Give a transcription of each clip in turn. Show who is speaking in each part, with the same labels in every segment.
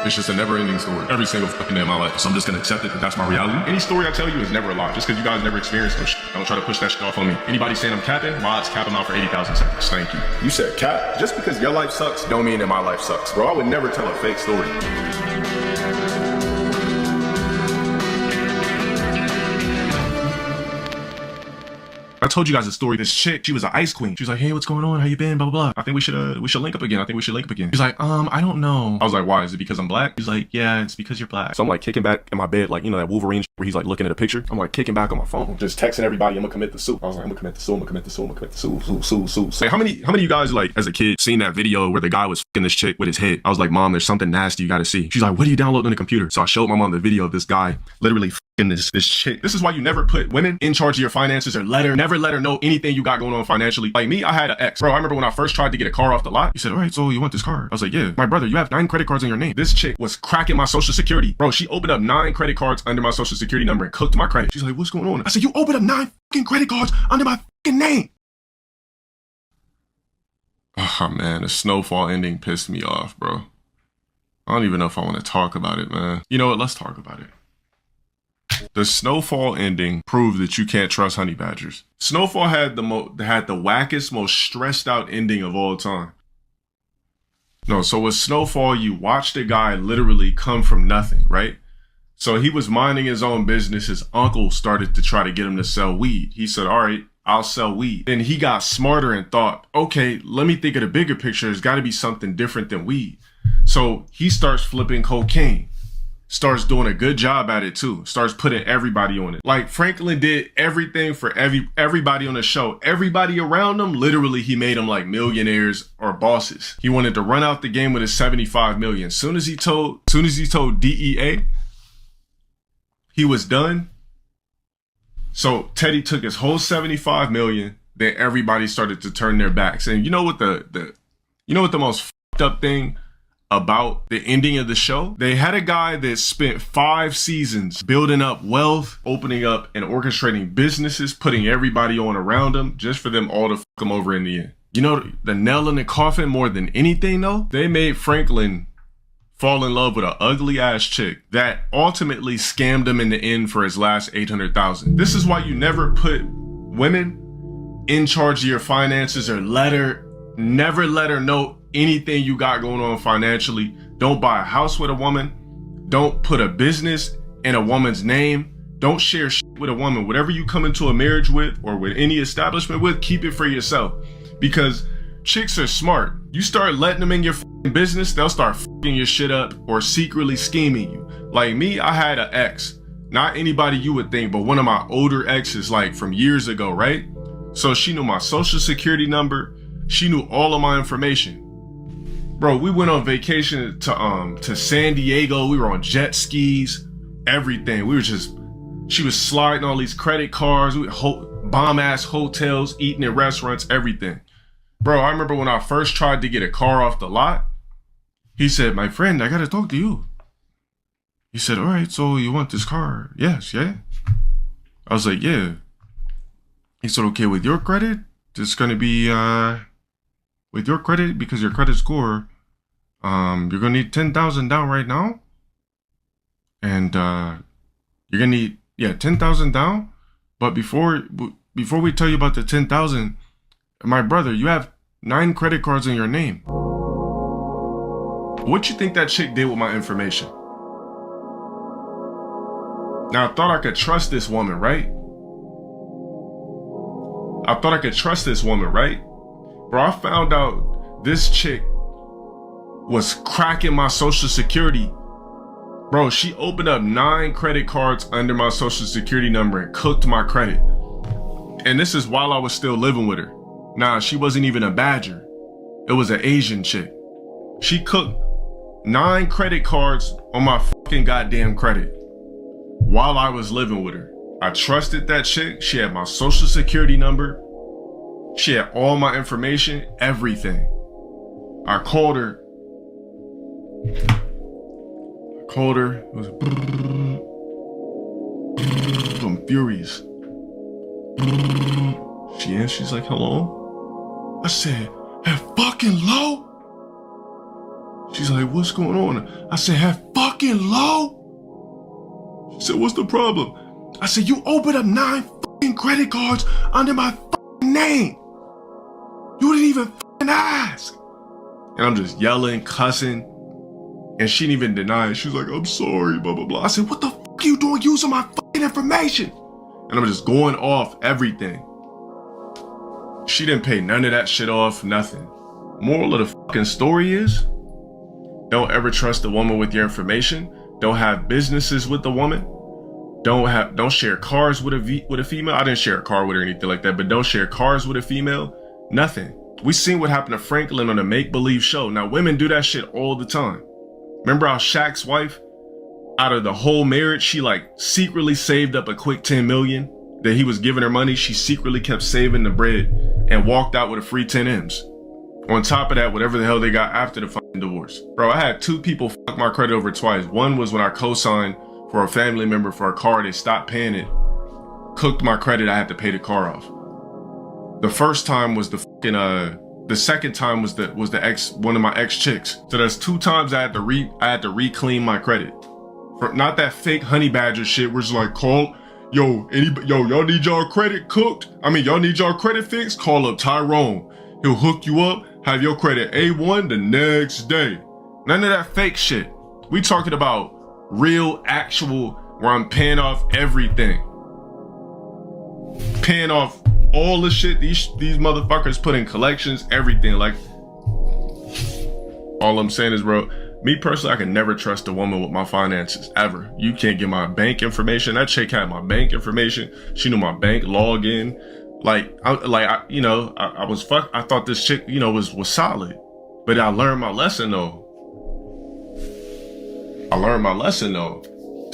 Speaker 1: It's just a never-ending story every single fucking day of my life. So I'm just gonna accept it that that's my reality. Any story I tell you is never a lie. Just because you guys never experienced no shit, don't try to push that shit off on me. Anybody saying I'm capping, mods cap them out for 80,000 seconds. Thank you. You said cap? Just because your life sucks don't mean that my life sucks. Bro, I would never tell a fake story. I told you guys a story. This chick, she was an ice queen. She was like, hey, what's going on? How you been? Blah, blah, blah. I think we should link up again. She's like, I don't know. I was like, why? Is it because I'm black? He's like, yeah, it's because you're black. So I'm like kicking back in my bed, like, you know, that Wolverine where he's like looking at a picture. I'm like kicking back on my phone, just texting everybody, I'm gonna commit the suit. I was like, I'm gonna commit the suit. Like, how many of you guys, like, as a kid, seen that video where the guy was fucking this chick with his head? I was like, Mom, there's something nasty you gotta see. She's like, what are you downloading on the computer? So I showed my mom the video of this guy literally fucking this chick. This is why you never put women in charge of your finances or never let her know anything you got going on financially. Like me, I had an ex. Bro, I remember when I first tried to get a car off the lot. He said, all right, so you want this car? I was like, yeah. My brother, you have 9 credit cards in your name. This chick was cracking my social security. Bro, she opened up 9 credit cards under my social security number and cooked my credit. She's like, what's going on? I said, you opened up 9 fucking credit cards under my fucking name. Oh man, the snowfall ending pissed me off, bro. I don't even know if I want to talk about it, man. You know what? Let's talk about it. The snowfall ending proved that you can't trust honey badgers. Snowfall had the wackest, most stressed out ending of all time. No, so with Snowfall, you watched a guy literally come from nothing, right? So he was minding his own business. His uncle started to try to get him to sell weed. He said, all right, I'll sell weed. Then he got smarter and thought, okay, let me think of the bigger picture. There's got to be something different than weed. So he starts flipping cocaine. Starts doing a good job at it too. Starts putting everybody on it. Like Franklin did everything for everybody on the show. Everybody around him, literally he made them like millionaires or bosses. He wanted to run out the game with his 75 million. Soon as he told DEA he was done. So Teddy took his whole 75 million. Then everybody started to turn their backs. And you know what the most fucked up thing about the ending of the show? They had a guy that spent 5 seasons building up wealth, opening up and orchestrating businesses, putting everybody on around him just for them all to fuck him over in the end. You know, the nail in the coffin more than anything though, they made Franklin fall in love with an ugly ass chick that ultimately scammed him in the end for his last 800,000. This is why you never put women in charge of your finances or never let her know anything you got going on financially. Don't buy a house with a woman. Don't put a business in a woman's name. Don't share shit with a woman. Whatever you come into a marriage with or with any establishment with, keep it for yourself. Because chicks are smart. You start letting them in your business, they'll start fucking your shit up or secretly scheming you. Like me, I had an ex. Not anybody you would think, but one of my older exes, like from years ago, right? So she knew my social security number. She knew all of my information. Bro, we went on vacation to San Diego. We were on jet skis, everything. She was sliding all these credit cards, bomb ass hotels, eating at restaurants, everything. Bro, I remember when I first tried to get a car off the lot, he said, my friend, I gotta talk to you. He said, all right, so you want this car? Yes, yeah. I was like, yeah. He said, okay, with your credit, it's gonna be, with your credit, because your credit score, you're gonna need 10,000 down right now. And you're gonna need, 10,000 down. But before we tell you about the 10,000, my brother, you have 9 credit cards in your name. What you think that chick did with my information? Now, I thought I could trust this woman, right? Bro, I found out this chick was cracking my social security. Bro, she opened up 9 credit cards under my social security number and cooked my credit. And this is while I was still living with her. Nah, she wasn't even a badger. It was an Asian chick. She cooked 9 credit cards on my fucking goddamn credit while I was living with her. I trusted that chick. She had my social security number. She had all my information, everything. I called her. It was I'm furious. She's like, hello? I said, hey, fucking low? She's like, what's going on? I said, have fucking low. She said, what's the problem? I said, you opened up 9 fucking credit cards under my fucking name. You didn't even fucking ask. And I'm just yelling, cussing. And she didn't even deny it. She was like, I'm sorry, blah, blah, blah. I said, what the fuck are you doing using my fucking information? And I'm just going off everything. She didn't pay none of that shit off, nothing. Moral of the fucking story is, don't ever trust a woman with your information. Don't have businesses with the woman. Don't share cars with a female. I didn't share a car with her or anything like that, but don't share cars with a female. Nothing. We seen what happened to Franklin on a make-believe show. Now women do that shit all the time. Remember how Shaq's wife, out of the whole marriage, she like secretly saved up a quick 10 million that he was giving her money. She secretly kept saving the bread and walked out with a free 10 M's. On top of that, whatever the hell they got after the fucking divorce. Bro, I had 2 people fuck my credit over twice. One was when I co-signed for a family member for a car. They stopped paying it, cooked my credit. I had to pay the car off. The first time was the fucking, the second time was one of my ex chicks. So that's 2 times I had to re-clean my credit. For, not that fake honey badger shit where it's like, call, y'all need y'all credit cooked? I mean, y'all need y'all credit fixed? Call up Tyrone. He'll hook you up, have your credit A1 the next day. None of that fake shit. We talking about real, actual, where I'm paying off everything. Paying off all the shit these motherfuckers put in collections, everything. Like, all I'm saying is, bro, me personally, I can never trust a woman with my finances, ever. You can't get my bank information. That chick had my bank information. She knew my bank login. I thought this chick, was solid. But I learned my lesson though.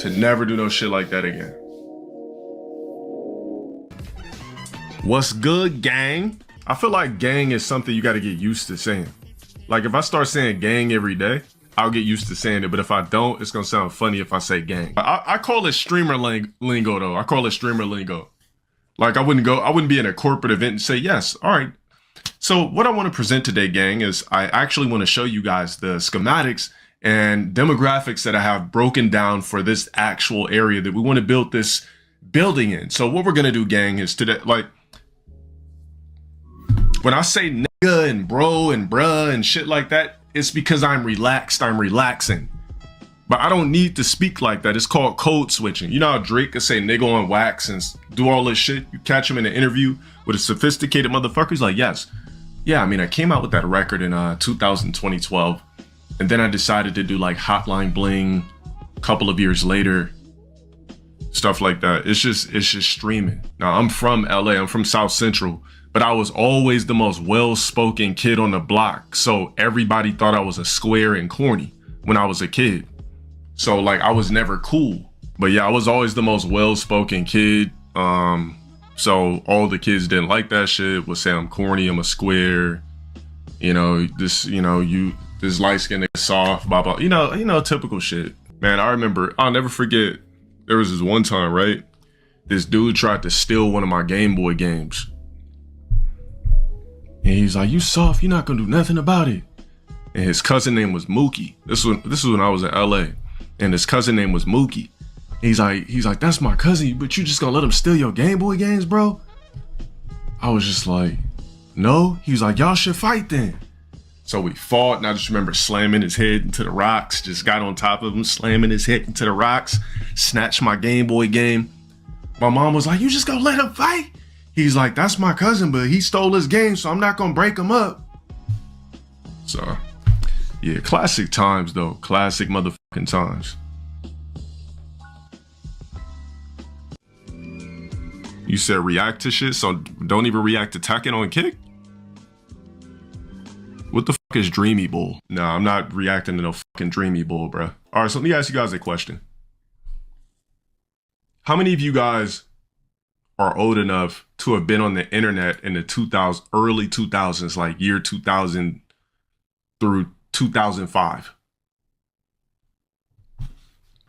Speaker 1: To never do no shit like that again. What's good, gang? I feel like gang is something you got to get used to saying. Like, if I start saying gang every day, I'll get used to saying it. But if I don't, it's going to sound funny if I say gang. I call it streamer lingo, though. I call it streamer lingo. Like, I wouldn't be in a corporate event and say, yes, all right. So what I want to present today, gang, is I actually want to show you guys the schematics and demographics that I have broken down for this actual area that we want to build this building in. So what we're going to do, gang, is today, like, when I say nigga and bro and bruh and shit like that, it's because I'm relaxed, I'm relaxing. But I don't need to speak like that. It's called code switching. You know how Drake could say nigga on wax and do all this shit? You catch him in an interview with a sophisticated motherfucker, he's like, yes. Yeah, I mean, I came out with that record in 2012. And then I decided to do like Hotline Bling a couple of years later. Stuff like that. It's just streaming. Now, I'm from LA, I'm from South Central. But I was always the most well-spoken kid on the block. So everybody thought I was a square and corny when I was a kid. So like, I was never cool. But yeah, I was always the most well-spoken kid. So all the kids didn't like that shit, would say I'm corny, I'm a square. This light-skinned nigga soft, blah, blah. Typical shit. Man, I remember, I'll never forget, there was this one time, right? This dude tried to steal one of my Game Boy games. And he's like, you soft, you're not gonna do nothing about it. And his cousin name was Mookie. This was when I was in LA. And his cousin name was Mookie. He's like, that's my cousin, but you just gonna let him steal your Game Boy games, bro? I was just like, no. He was like, y'all should fight then. So we fought, and I just remember slamming his head into the rocks, just got on top of him, slamming his head into the rocks, snatched my Game Boy game. My mom was like, you just gonna let him fight? He's like, that's my cousin, but he stole his game, so I'm not gonna break him up. So, yeah, classic times though. Classic motherfucking times. You said react to shit, so don't even react to Tekken on Kick? What the fuck is Dreamy Bull? No, I'm not reacting to no fucking Dreamy Bull, bro. All right, so let me ask you guys a question. How many of you guys are old enough to have been on the internet in the early 2000s, like year 2000 through 2005?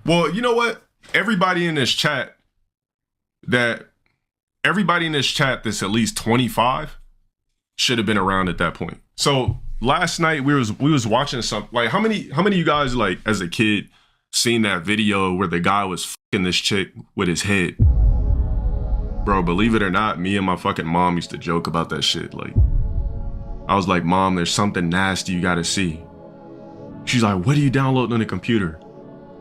Speaker 1: Well, you know what? Everybody in this chat that's at least 25 should have been around at that point. So last night we was watching something. Like, how many of you guys, like, as a kid, seen that video where the guy was fucking this chick with his head? Bro, believe it or not, me and my fucking mom used to joke about that shit. Like, I was like, Mom, there's something nasty you gotta see. She's like, what are you downloading on the computer?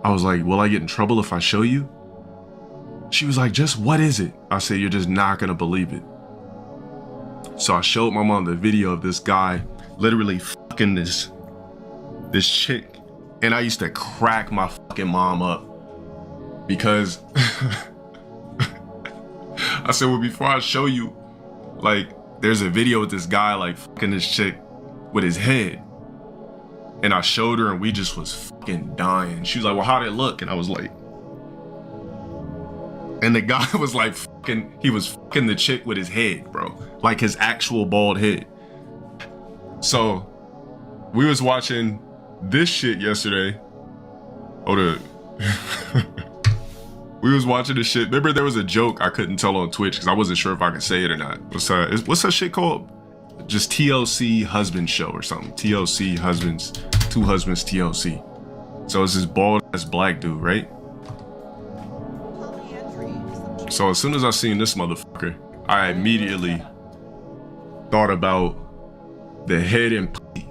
Speaker 1: I was like, will I get in trouble if I show you? She was like, just what is it? I said, you're just not gonna believe it. So I showed my mom the video of this guy literally fucking this chick. And I used to crack my fucking mom up because I said, well, before I show you, like, there's a video with this guy like fucking this chick with his head. And I showed her and we just was fucking dying. She was like, well, how'd it look? And I was like, and the guy was like fucking, he was fucking the chick with his head, bro. Like his actual bald head. So we was watching this shit yesterday. We was watching this shit. Remember there was a joke I couldn't tell on Twitch because I wasn't sure if I could say it or not. What's that shit called? Just TLC husband show or something. TLC husbands, two husbands TLC. So it's this bald ass black dude, right? So as soon as I seen this motherfucker, I immediately thought about the head and pussy.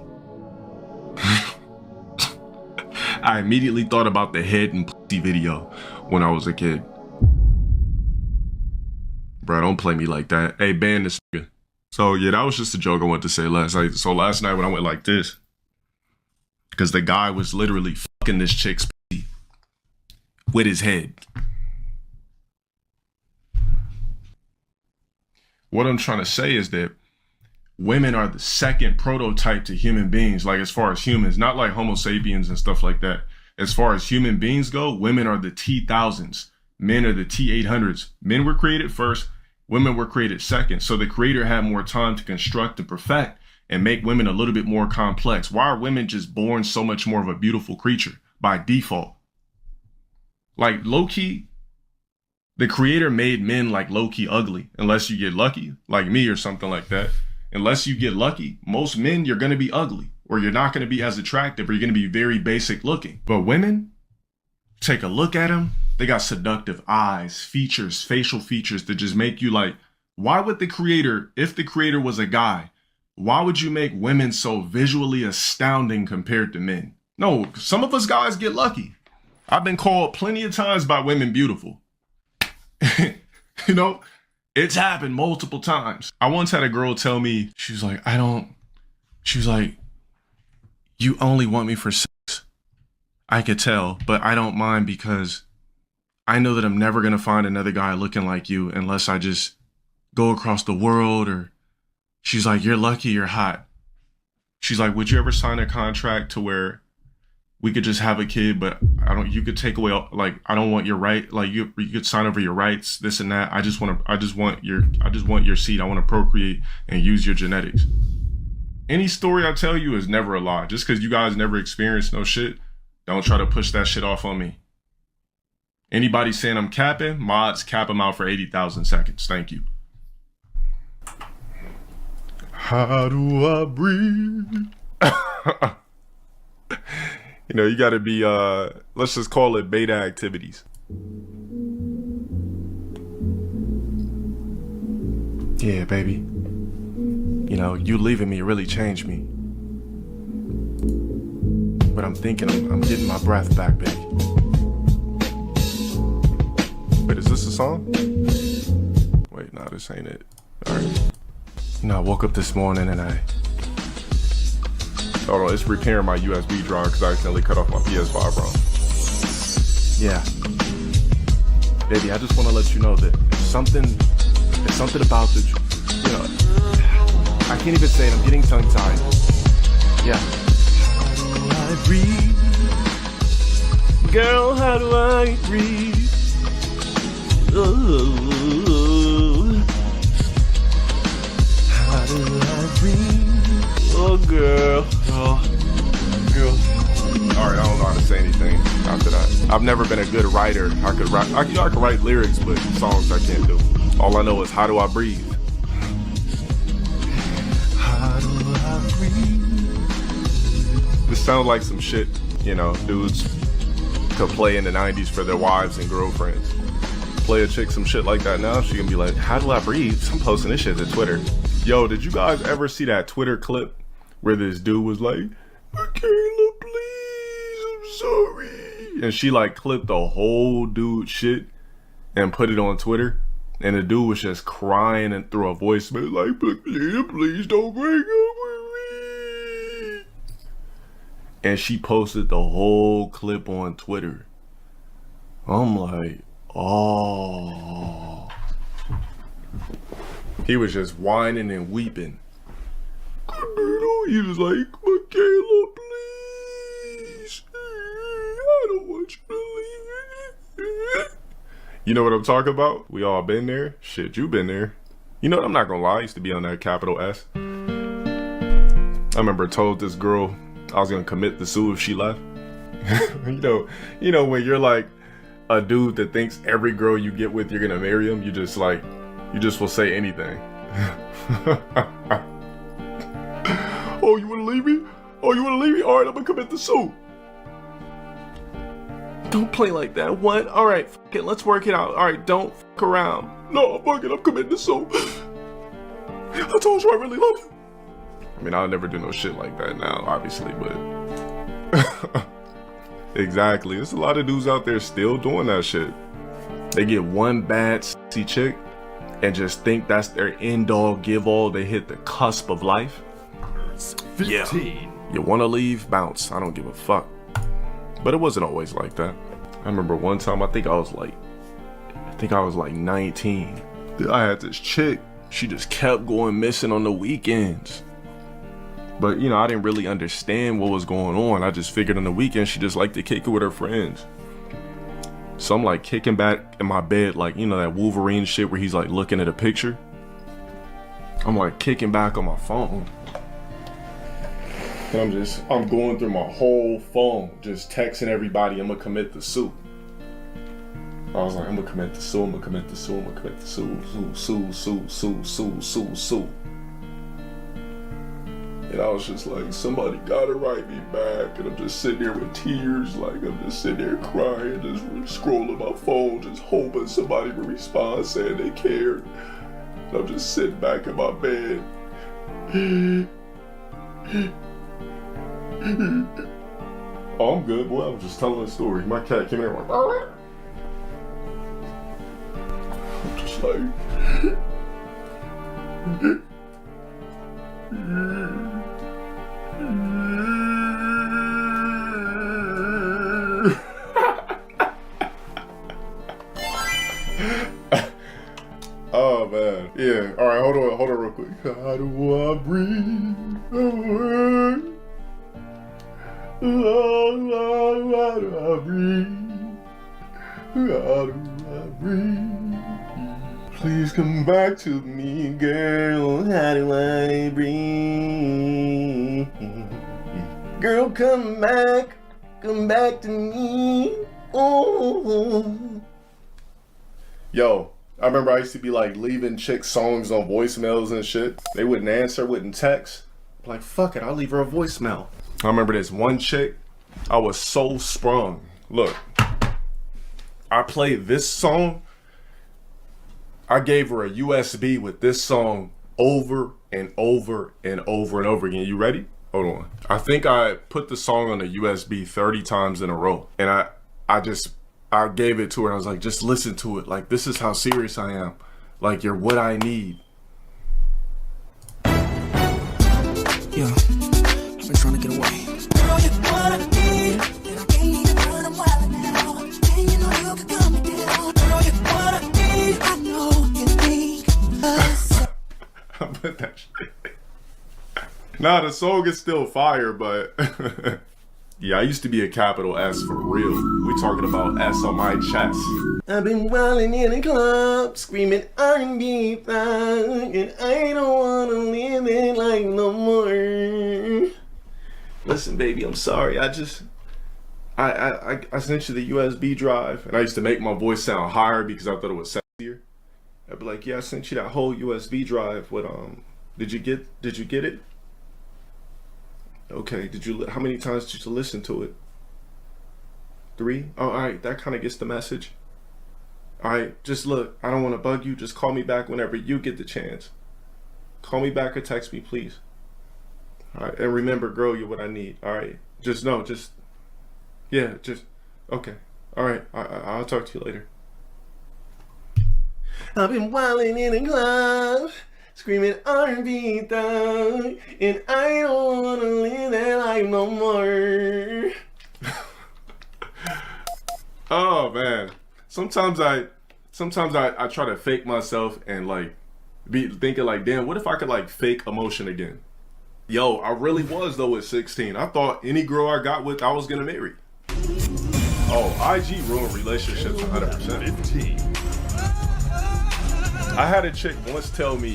Speaker 1: I immediately thought about the head and pussy video when I was a kid. Bro, don't play me like that. Hey, ban this nigga. So yeah, that was just a joke I wanted to say last night. So last night when I went like this, because the guy was literally fucking this chick's pussy with his head. What I'm trying to say is that women are the second prototype to human beings, like as far as humans, not like Homo sapiens and stuff like that. As far as human beings go, women are the T-1000s. Men are the T-800s. Men were created first, women were created second. So the creator had more time to construct and perfect and make women a little bit more complex. Why are women just born so much more of a beautiful creature by default? Like low-key, the creator made men like low-key ugly, unless you get lucky, like me or something like that. Unless you get lucky, most men, you're gonna be ugly, or you're not gonna be as attractive, or you're gonna be very basic looking. But women, take a look at them, they got seductive eyes, features, facial features that just make you like, why would the creator, if the creator was a guy, why would you make women so visually astounding compared to men? No, some of us guys get lucky. I've been called plenty of times by women beautiful. You know, it's happened multiple times. I once had a girl tell me, she was like, you only want me for sex. I could tell, but I don't mind because I know that I'm never going to find another guy looking like you unless I just go across the world. Or she's like, you're lucky you're hot. She's like, would you ever sign a contract to where we could just have a kid, but you could take away, like, I don't want your right, like you could sign over your rights, this and that. I just want your seed. I want to procreate and use your genetics. Any story I tell you is never a lie. Just because you guys never experienced no shit, don't try to push that shit off on me. Anybody saying I'm capping, mods, cap them out for 80,000 seconds. Thank you. How do I breathe? You know, you gotta be, let's just call it beta activities. Yeah, baby. You know, you leaving me really changed me. But I'm thinking I'm getting my breath back, baby. Wait, is this a song? Wait, no, this ain't it. All right. You know, I woke up this morning and hold on, it's repairing my USB drive because I accidentally cut off my PS5 ROM. Yeah. Baby, I just want to let you know that there's something about the, you know, I can't even say it, I'm getting tongue-tied. Yeah. How do I breathe? Girl, how do I breathe? Ooh. How do I breathe? Oh, girl. Oh, girl. All right, I don't know how to say anything after that. I've never been a good writer. I could write lyrics, but songs I can't do. All I know is how do I breathe? How do I breathe? This sounds like some shit, you know, dudes could play in the 90s for their wives and girlfriends. Play a chick some shit like that now, she gonna be like, how do I breathe? I'm posting this shit to Twitter. Yo, did you guys ever see that Twitter clip where this dude was like, Michaela, please, I'm sorry. And she like clipped the whole dude shit and put it on Twitter. And the dude was just crying and through a voicemail like, please don't break up with me. And she posted the whole clip on Twitter. I'm like, oh. He was just whining and weeping. He was like, Michaela, please. I don't want you to leave. You know what I'm talking about? We all been there. Shit, you been there. You know what? I'm not gonna lie. I used to be on that capital S. I remember told this girl I was gonna commit the sue if she left. you know when you're like a dude that thinks every girl you get with, you're gonna marry him. You just will say anything. Oh, you wanna leave me? Oh, you wanna leave me? All right, I'm gonna commit the suit. Don't play like that. What? All right, fuck it. Let's work it out. All right, don't fuck around. No, fuck it. I'm committing the suit. I told you I really love you. I mean, I'll never do no shit like that now, obviously, but exactly. There's a lot of dudes out there still doing that shit. They get one bad sexy chick and just think that's their end all, give all. They hit the cusp of life.
Speaker 2: 15.
Speaker 1: Yeah. You want to leave? Bounce. I don't give a fuck. But it wasn't always like that. I remember one time, I think I was like 19. I had this chick. She just kept going missing on the weekends. But, you know, I didn't really understand what was going on. I just figured on the weekend she just liked to kick it with her friends. So I'm like kicking back in my bed, like, you know, that Wolverine shit where he's like looking at a picture. I'm like kicking back on my phone. And I'm going through my whole phone, just texting everybody, I'm gonna commit the suit. I was like, I'm gonna commit the suit, I'm gonna commit the suit, I'm gonna commit the suit. And I was just like, somebody gotta write me back. And I'm just sitting there with tears, like I'm just sitting there crying, just scrolling my phone, just hoping somebody would respond saying they cared. And I'm just sitting back in my bed. Oh, I'm good, boy. I was just telling a story. My cat came in there like, I'm just like, oh man, yeah. All right, hold on real quick. How do I breathe? How do I breathe? How do I breathe? Please come back to me, girl. How do I breathe? Girl, come back to me. Oh. Yo, I remember I used to be like leaving chicks songs on voicemails and shit. They wouldn't answer, wouldn't text. I'm like, fuck it, I'll leave her a voicemail. I remember this one chick, I was so sprung. Look, I played this song. I gave her a USB with this song over and over and over and over again. You ready? Hold on. I think I put the song on the USB 30 times in a row. And I gave it to her. I was like, just listen to it. Like, this is how serious I am. Like, you're what I need.
Speaker 3: Yeah, I've been trying to get away. Girl, you're what I need, and I can't even run a while now. And you know you can calm me down. Girl, you're what I need, I know you need us.
Speaker 1: I put that shit. Nah, the song is still fire, but yeah, I used to be a capital S for real. We talking about S on my chest. I've been wilding in the club, screaming R&B thug, and I don't wanna live it like no more. Listen, baby, I'm sorry. I sent you the USB drive, and I used to make my voice sound higher because I thought it was sexier. I'd be like, yeah, I sent you that whole USB drive with did you get it? Okay, how many times did you listen to it? 3? Oh, all right, that kind of gets the message. All right, just look, I don't want to bug you. Just call me back whenever you get the chance. Call me back or text me, please. All right, and remember, girl, you're what I need. All right, okay. All right, I'll talk to you later. I've been wilding in the club, screaming R&B thug, and I don't wanna live that life no more. Oh man, sometimes I try to fake myself and like be thinking like, damn, what if I could like fake emotion again? Yo, I really was though at 16. I thought any girl I got with, I was gonna marry. Oh, IG ruined relationships 100%. 15. I had a chick once tell me,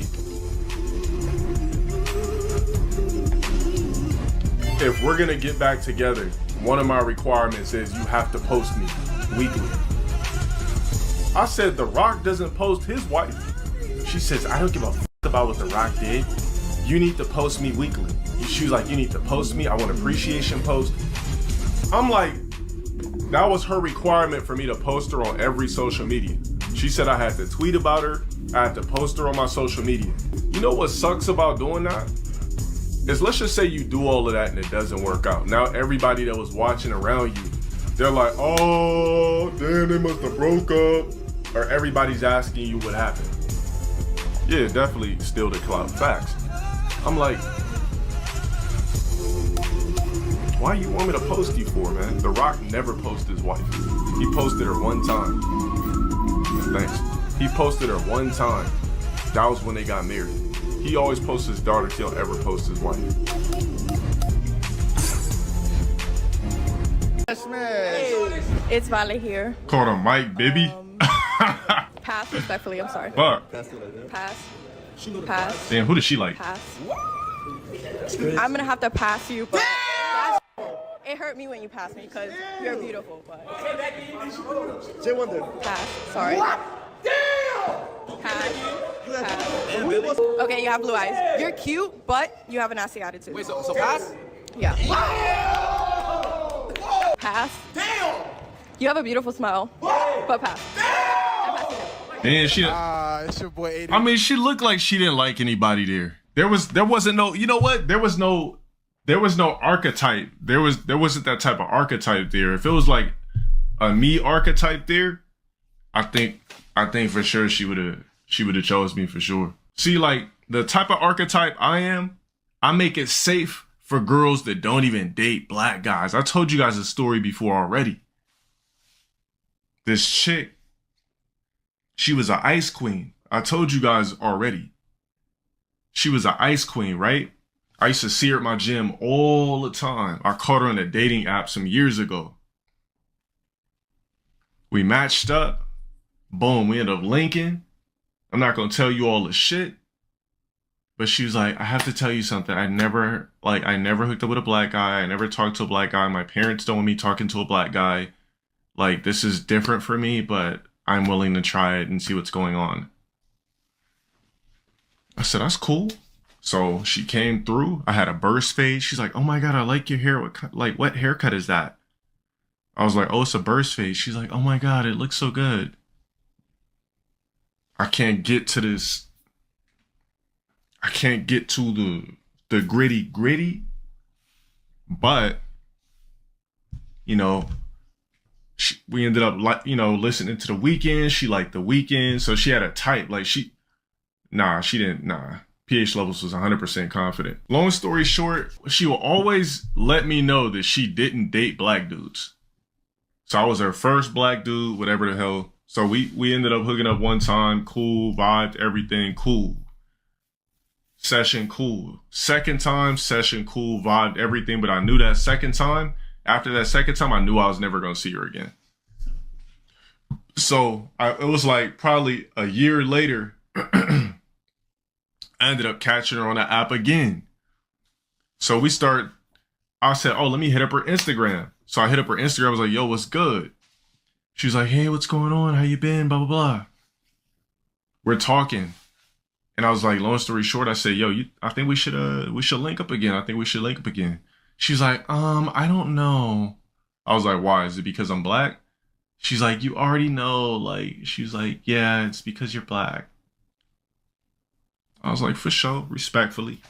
Speaker 1: if we're gonna get back together, one of my requirements is you have to post me weekly. I said, The Rock doesn't post his wife. She says, I don't give a f about what The Rock did. You need to post me weekly. She was like, you need to post me. I want appreciation post. I'm like, that was her requirement for me to post her on every social media. She said I had to tweet about her. I had to post her on my social media. You know what sucks about doing that? Is let's just say you do all of that and it doesn't work out. Now everybody that was watching around you, they're like, oh, damn, they must have broke up. Or everybody's asking you what happened. Yeah, definitely still the clout. Facts. I'm like, why you want me to post you for, man? The Rock never posted his wife. He posted her one time. Thanks. He posted her one time. That was when they got married. He always posts his daughter. He don't ever post his wife.
Speaker 2: It's Vale here.
Speaker 1: Called him Mike, baby.
Speaker 2: Pass, respectfully, I'm sorry.
Speaker 1: Fuck.
Speaker 2: Pass. Pass.
Speaker 1: Damn, who does she like?
Speaker 2: Pass. I'm gonna have to pass you, but it hurt me when you passed me because you're beautiful, but pass. Sorry. Pass. Okay, you have blue eyes. You're cute, but you have a nasty attitude.
Speaker 4: Wait, so pass?
Speaker 2: Yeah. Pass. You have a beautiful smile, but pass.
Speaker 1: Damn, she.
Speaker 4: It's your boy 80.
Speaker 1: I mean, she looked like she didn't like anybody there. There wasn't no. You know what? There was no archetype. There wasn't that type of archetype there. If it was like a me archetype there, I think for sure she would have chose me for sure. See, like the type of archetype I am, I make it safe for girls that don't even date black guys. I told you guys a story before already. This chick, she was an ice queen. I told you guys already. She was an ice queen, right? I used to see her at my gym all the time. I caught her on a dating app some years ago. We matched up. Boom, we ended up linking. I'm not going to tell you all the shit. But she was like, I have to tell you something. I never hooked up with a black guy. I never talked to a black guy. My parents don't want me talking to a black guy. Like, this is different for me, but I'm willing to try it and see what's going on. I said, that's cool. So she came through. I had a burst fade. She's like, oh my God, I like your hair. What haircut is that? I was like, oh, it's a burst fade. She's like, oh my God, it looks so good. I can't get to this. I can't get to the gritty. But, you know, we ended up listening to The Weeknd. She liked The Weeknd. So she had a type. Like she didn't. pH levels was 100% confident. Long story short, she will always let me know that she didn't date black dudes. So I was her first black dude, whatever the hell. So we ended up hooking up one time. Cool, vibed, everything cool. Session cool. Second time, session cool, vibed, everything. But I knew that second time, after that second time, I knew I was never going to see her again. So it was like probably a year later, I ended up catching her on the app again. So I said, oh, let me hit up her Instagram. So I hit up her Instagram. I was like, yo, what's good? She was like, hey, what's going on? How you been? Blah, blah, blah. We're talking. And I was like, long story short, I said, yo, I think we should link up again. She's like, I don't know. I was like, why? Is it because I'm black? She's like, you already know. Like, she's like, yeah, it's because you're black. I was like, for sure, respectfully.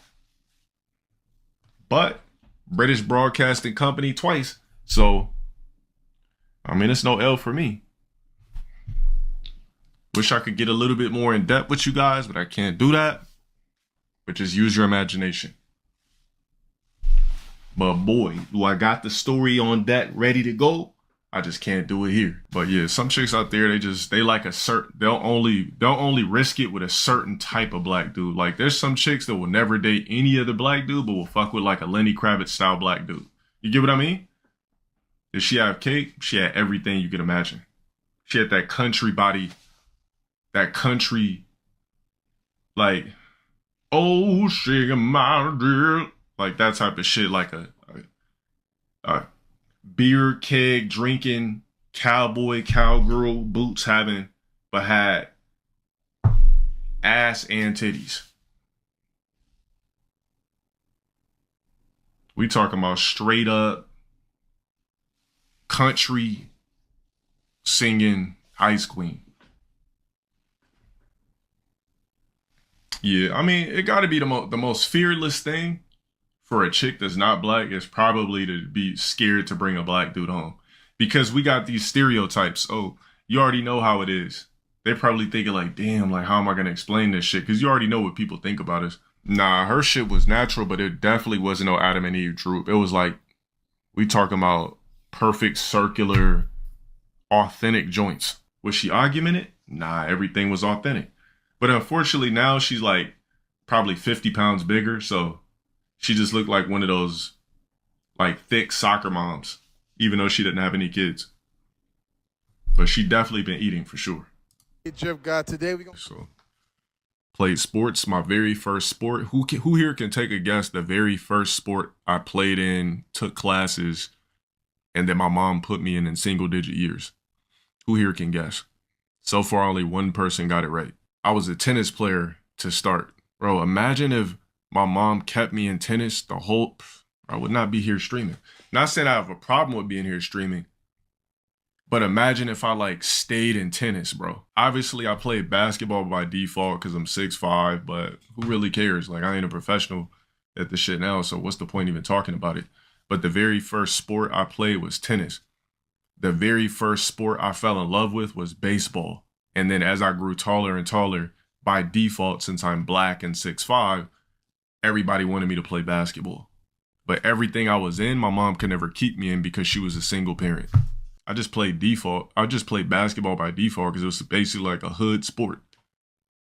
Speaker 1: But British Broadcasting Company twice. So, I mean, it's no L for me. Wish I could get a little bit more in depth with you guys, but I can't do that. But just use your imagination. But boy, do I got the story on deck ready to go. I just can't do it here. But yeah, some chicks out there, they like a certain, they'll only risk it with a certain type of black dude. Like there's some chicks that will never date any other black dude, but will fuck with like a Lenny Kravitz style black dude. You get what I mean? Did she have cake? She had everything you could imagine. She had that country body, that country, like, oh, sugar, my dear. Like that type of shit, like a beer keg drinking, cowboy, cowgirl, boots having, but had ass and titties. We talking about straight up country singing ice queen. Yeah, I mean, it got to be the most fearless thing for a chick that's not black is probably to be scared to bring a black dude home. Because we got these stereotypes. Oh, you already know how it is. They're probably thinking like, damn, like, how am I going to explain this shit? Because you already know what people think about us. Nah, her shit was natural, but it definitely wasn't no Adam and Eve droop. It was like, we talking about perfect, circular, authentic joints. Was she argumented? Nah, everything was authentic. But unfortunately, now she's like probably 50 pounds bigger, so she just looked like one of those like thick soccer moms, even though she didn't have any kids. But she definitely been eating for sure.
Speaker 4: LowTierGod, today we gonna
Speaker 1: Played sports, my very first sport. Who here can take a guess the very first sport I played in, took classes, and then my mom put me in single digit years? Who here can guess? So far, only one person got it right. I was a tennis player to start. Bro, imagine if my mom kept me in tennis the whole, I would not be here streaming. Not saying I have a problem with being here streaming, but imagine if I like stayed in tennis, bro. Obviously I played basketball by default because I'm 6'5", but who really cares? Like I ain't a professional at this shit now, so what's the point even talking about it? But the very first sport I played was tennis. The very first sport I fell in love with was baseball. And then as I grew taller and taller, by default, since I'm black and 6'5", everybody wanted me to play basketball. But everything I was in, my mom could never keep me in because she was a single parent. I just played default. I just played basketball by default because it was basically like a hood sport.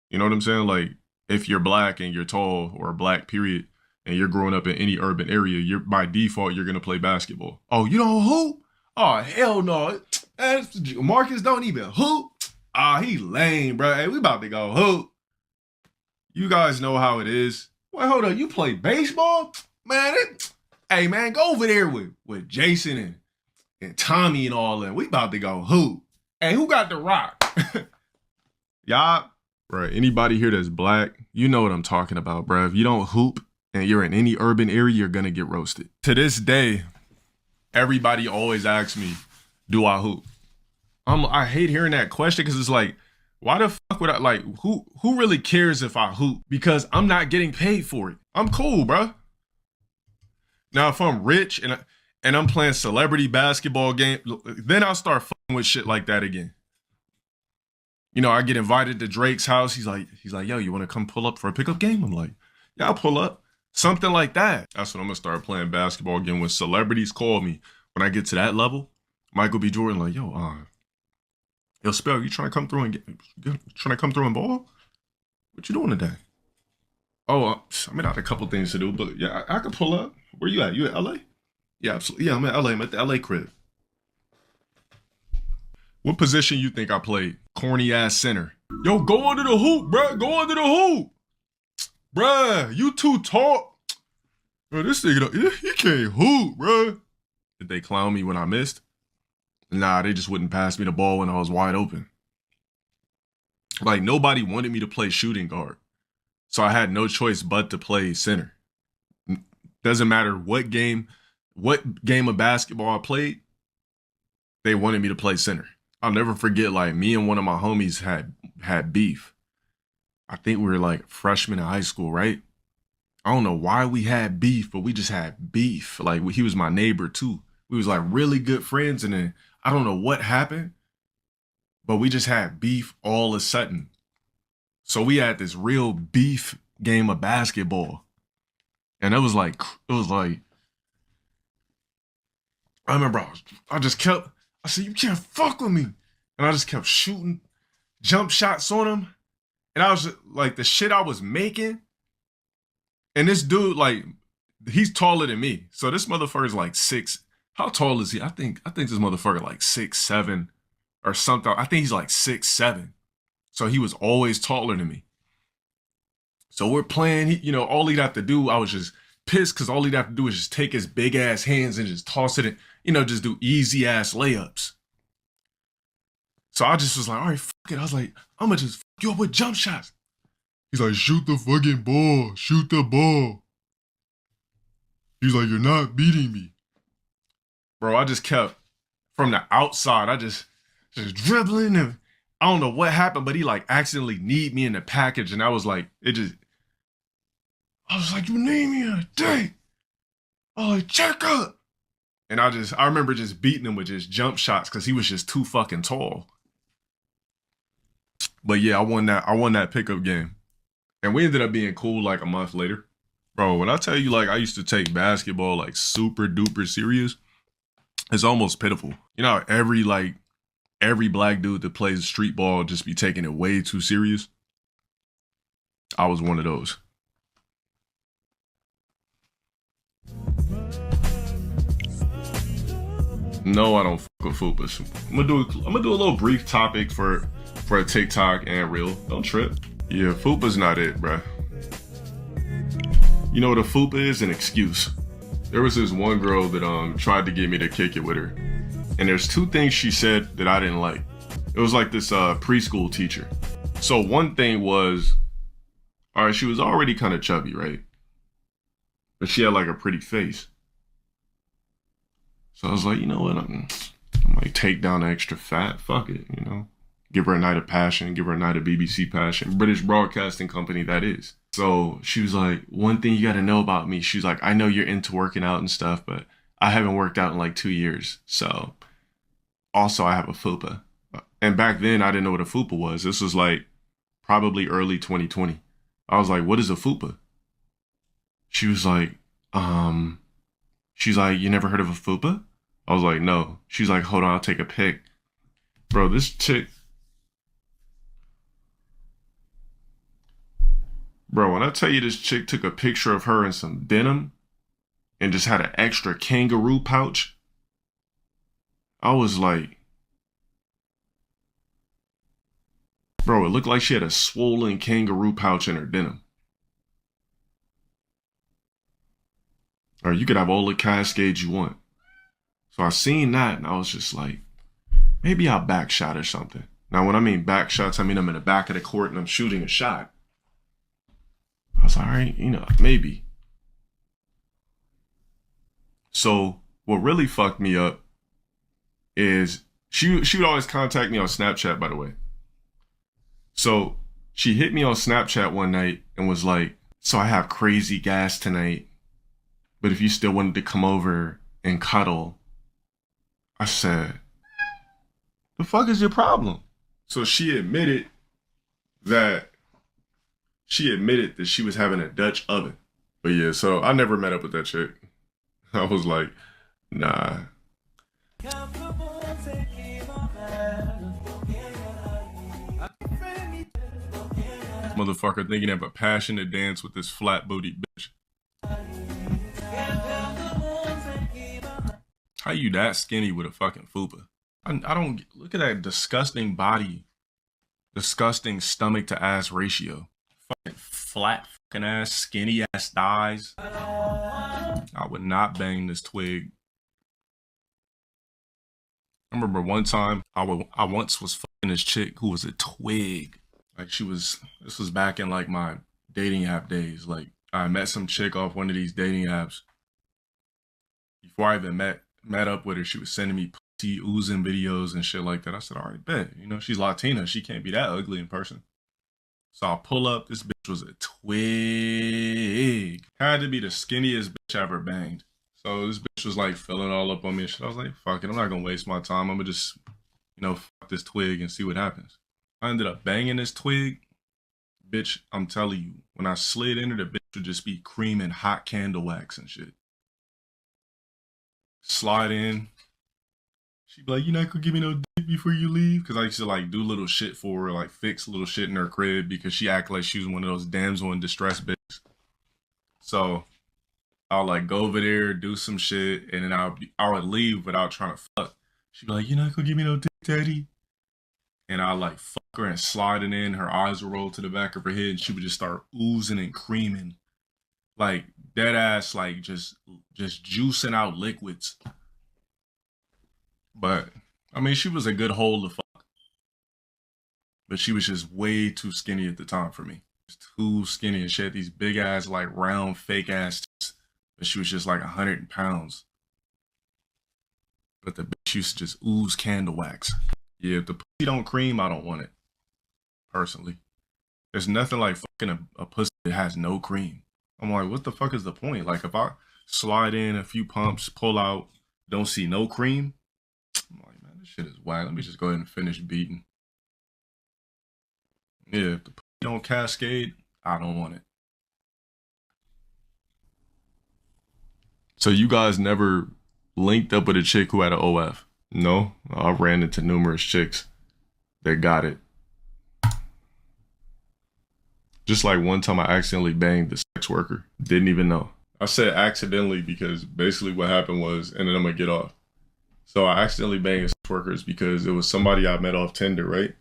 Speaker 1: You know what I'm saying? Like if you're black and you're tall or black period and you're growing up in any urban area, you're by default, you're going to play basketball. Oh, you don't hoop? Oh, hell no. Marcus don't even hoop. Ah, he lame, bro. Hey, we about to go hoop. You guys know how it is. Wait, hold on. You play baseball? Man, hey, man, go over there with Jason and Tommy and all that. We about to go hoop. Hey, who got the rock? Y'all, right, anybody here that's black, you know what I'm talking about, bro. If you don't hoop and you're in any urban area, you're going to get roasted. To this day, everybody always asks me, do I hoop? I hate hearing that question because it's like, why the fuck would I, like, who really cares if I hoop? Because I'm not getting paid for it. I'm cool, bro. Now, if I'm rich and I'm playing celebrity basketball game, then I'll start fucking with shit like that again. You know, I get invited to Drake's house. He's like, yo, you want to come pull up for a pickup game? I'm like, yeah, I'll pull up. Something like that. That's when I'm going to start playing basketball again. When celebrities call me, when I get to that level, Michael B. Jordan like, yo, Spell, you trying to come through and ball? What you doing today? Oh, I mean, I had a couple things to do, but yeah, I could pull up. Where you at? You at LA? Yeah, absolutely. Yeah, I'm at LA. I'm at the LA crib. What position you think I played? Corny ass center. Yo, go under the hoop, bruh. Go under the hoop. Bruh, you too tall. Bro, this nigga, he can't hoop, bruh. Did they clown me when I missed? Nah, they just wouldn't pass me the ball when I was wide open. Like, nobody wanted me to play shooting guard. So I had no choice but to play center. Doesn't matter what game what game of basketball I played, they wanted me to play center. I'll never forget, like, me and one of my homies had beef. I think we were like freshmen in high school, right? I don't know why we had beef, but we just had beef. Like, he was my neighbor too. We was like really good friends, and then I don't know what happened, but we just had beef all of a sudden. So we had this real beef game of basketball. And it was like, I remember I said, you can't fuck with me. And I just kept shooting jump shots on him. And I was just, like, the shit I was making. And this dude, like, he's taller than me. So this motherfucker's like 6. How tall is he? I think this motherfucker like 6'7" or something. I think he's like 6'7". So he was always taller than me. So we're playing, all he'd have to do, I was just pissed because all he'd have to do is just take his big ass hands and just toss it in, just do easy ass layups. So I just was like, all right, fuck it. I was like, I'm gonna just fuck you up with jump shots. He's like, shoot the fucking ball, shoot the ball. He's like, you're not beating me. Bro, I just kept, from the outside, I just dribbling, and I don't know what happened, but he like accidentally kneed me in the package, and I was like, I was like, you need me in a day. I was like, check up. And I remember just beating him with just jump shots because he was just too fucking tall. But yeah, I won that pickup game. And we ended up being cool like a month later. Bro, when I tell you, like, I used to take basketball like super duper serious, it's almost pitiful. You know how every black dude that plays street ball just be taking it way too serious? I was one of those. No, I don't fuck with Fupas. I'm gonna do a little brief topic for a TikTok and reel. Don't trip. Yeah, Fupa's not it, bruh. You know what a Fupa is? An excuse. There was this one girl that tried to get me to kick it with her. And there's 2 things she said that I didn't like. It was like this preschool teacher. So one thing was, all right, she was already kind of chubby, right? But she had like a pretty face. So I was like, you know what? I might take down the extra fat. Fuck it, Give her a night of passion. Give her a night of BBC Passion. British Broadcasting Company, that is. So she was like, one thing you got to know about me. She's like, I know you're into working out and stuff, but I haven't worked out in like 2 years. So also I have a Fupa. And back then I didn't know what a Fupa was. This was like probably early 2020. I was like, what is a Fupa? She was like, you never heard of a Fupa? I was like, no. She's like, hold on, I'll take a pic. Bro, this chick. Bro, when I tell you this chick took a picture of her in some denim and just had an extra kangaroo pouch, I was like, bro, it looked like she had a swollen kangaroo pouch in her denim. Or you could have all the cascades you want. So I seen that and I was just like, maybe I'll back shot or something. Now, when I mean back shots, I mean I'm in the back of the court and I'm shooting a shot. I was like, all right, maybe. So what really fucked me up is she would always contact me on Snapchat, by the way. So she hit me on Snapchat one night and was like, so I have crazy gas tonight, but if you still wanted to come over and cuddle. I said, the fuck is your problem? So she admitted that she was having a Dutch oven. But yeah, so I never met up with that chick. I was like, nah. Motherfucker thinking of a passionate dance with this flat booty bitch. How you that skinny with a fucking Fupa? I don't look at that disgusting body, disgusting stomach to ass ratio. Fucking flat fucking ass, skinny ass thighs. I would not bang this twig. I remember one time I once was fucking this chick who was a twig. Like this was back in like my dating app days. Like I met some chick off one of these dating apps. You before I even met up with her, she was sending me pussy oozing videos and shit like that. I said, all right, bet. You know, she's Latina. She can't be that ugly in person. So I pull up. This bitch was a twig. Had to be the skinniest bitch I ever banged. So this bitch was like filling all up on me and shit. I was like, fuck it. I'm not going to waste my time. I'm going to just, you know, fuck this twig and see what happens. I ended up banging this twig. Bitch, I'm telling you, when I slid into the bitch would just be creaming hot candle wax and shit. Slide in. She'd be like, you're not gonna give me no dick before you leave? Because I used to like do little shit for her, like fix little shit in her crib because she acted like she was one of those damsel in distress bitches. So I'll like go over there, do some shit, and then I would leave without trying to fuck. She'd be like, you're not gonna give me no dick, daddy? And I like fuck her and slide it in. Her eyes would roll to the back of her head and she would just start oozing and creaming. Like dead ass, like just juicing out liquids. But I mean, she was a good hole to fuck. But she was just way too skinny at the time for me. Too skinny, and she had these big ass, like round, fake ass tits. But she was just like 100 pounds. But the bitch used to just ooze candle wax. Yeah, if the pussy don't cream, I don't want it. Personally. There's nothing like fucking a pussy that has no cream. I'm like, what the fuck is the point? Like, if I slide in a few pumps, pull out, don't see no cream, I'm like, man, this shit is whack. Let me just go ahead and finish beating. Yeah, if the pussy don't cascade, I don't want it. So you guys never linked up with a chick who had an OF? No, I ran into numerous chicks that got it. Just like one time I accidentally banged the sex worker. Didn't even know. I said accidentally because basically what happened was, and then I'm gonna get off. So I accidentally banged sex workers because it was somebody I met off Tinder, right?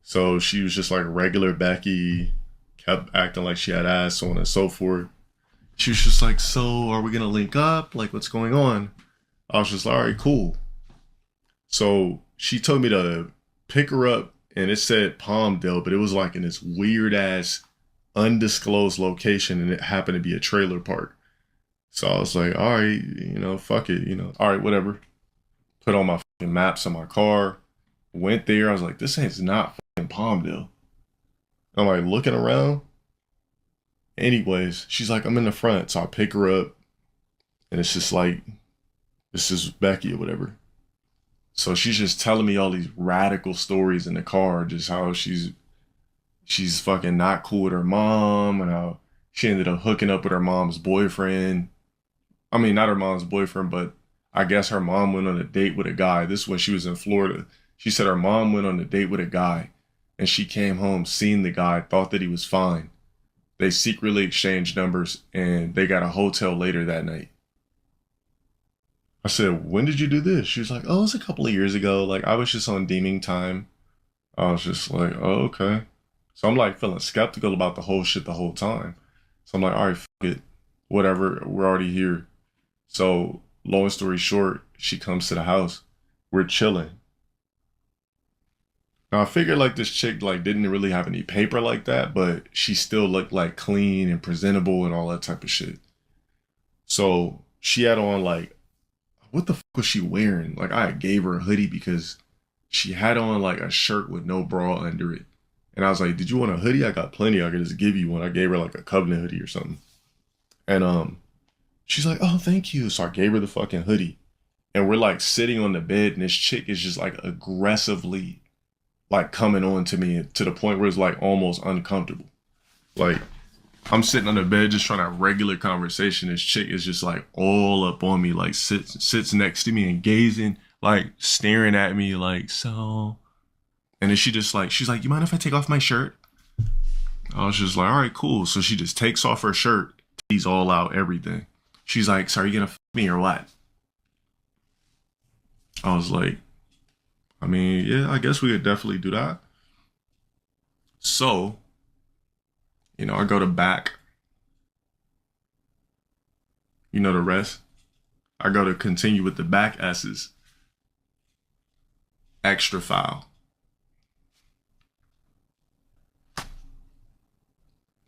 Speaker 1: So she was just like regular Becky, kept acting like she had ass, so on and so forth. She was just like, so are we gonna link up? Like, what's going on? I was just like, all right, cool. So she told me to pick her up, and it said Palmdale, but it was like in this weird ass undisclosed location, and it happened to be a trailer park. So I was like, all right, you know, fuck it, you know, all right, whatever. Put on my fucking maps on my car, went there. I was like, this ain't not fucking Palmdale. I'm like looking around. Anyways, she's like, I'm in the front. So I pick her up, and it's just like, this is Becky or whatever. So she's just telling me all these radical stories in the car, just how she's fucking not cool with her mom, and how she ended up hooking up with her mom's boyfriend. I mean, not her mom's boyfriend, but I guess her mom went on a date with a guy. This is when she was in Florida. She said her mom went on a date with a guy, and she came home, seen the guy, thought that he was fine. They secretly exchanged numbers, and they got a hotel later that night. I said, when did you do this? She was like, oh, it was a couple of years ago. Like, I was just on deeming time. I was just like, oh, okay. So I'm like feeling skeptical about the whole shit the whole time. So I'm like, all right, fuck it. Whatever, we're already here. So long story short, she comes to the house. We're chilling. Now I figured like this chick like didn't really have any paper like that, but she still looked like clean and presentable and all that type of shit. So she had on like, what the fuck was she wearing? Like I gave her a hoodie because she had on like a shirt with no bra under it. And I was like, did you want a hoodie? I got plenty. I could just give you one. I gave her like a Covenant hoodie or something. And she's like, oh, thank you. So I gave her the fucking hoodie. And we're like sitting on the bed, and this chick is just like aggressively like coming on to me to the point where it's like almost uncomfortable. Like I'm sitting on the bed just trying to have regular conversation. This chick is just like all up on me, like sits next to me and gazing, like staring at me like, so. And then she's like, you mind if I take off my shirt? I was just like, all right, cool. So she just takes off her shirt, titties all out, everything. She's like, so are you gonna f me or what? I was like, I mean, yeah, I guess we could definitely do that. So, you know, I go to back. You know the rest. I go to continue with the back S's. Extra file.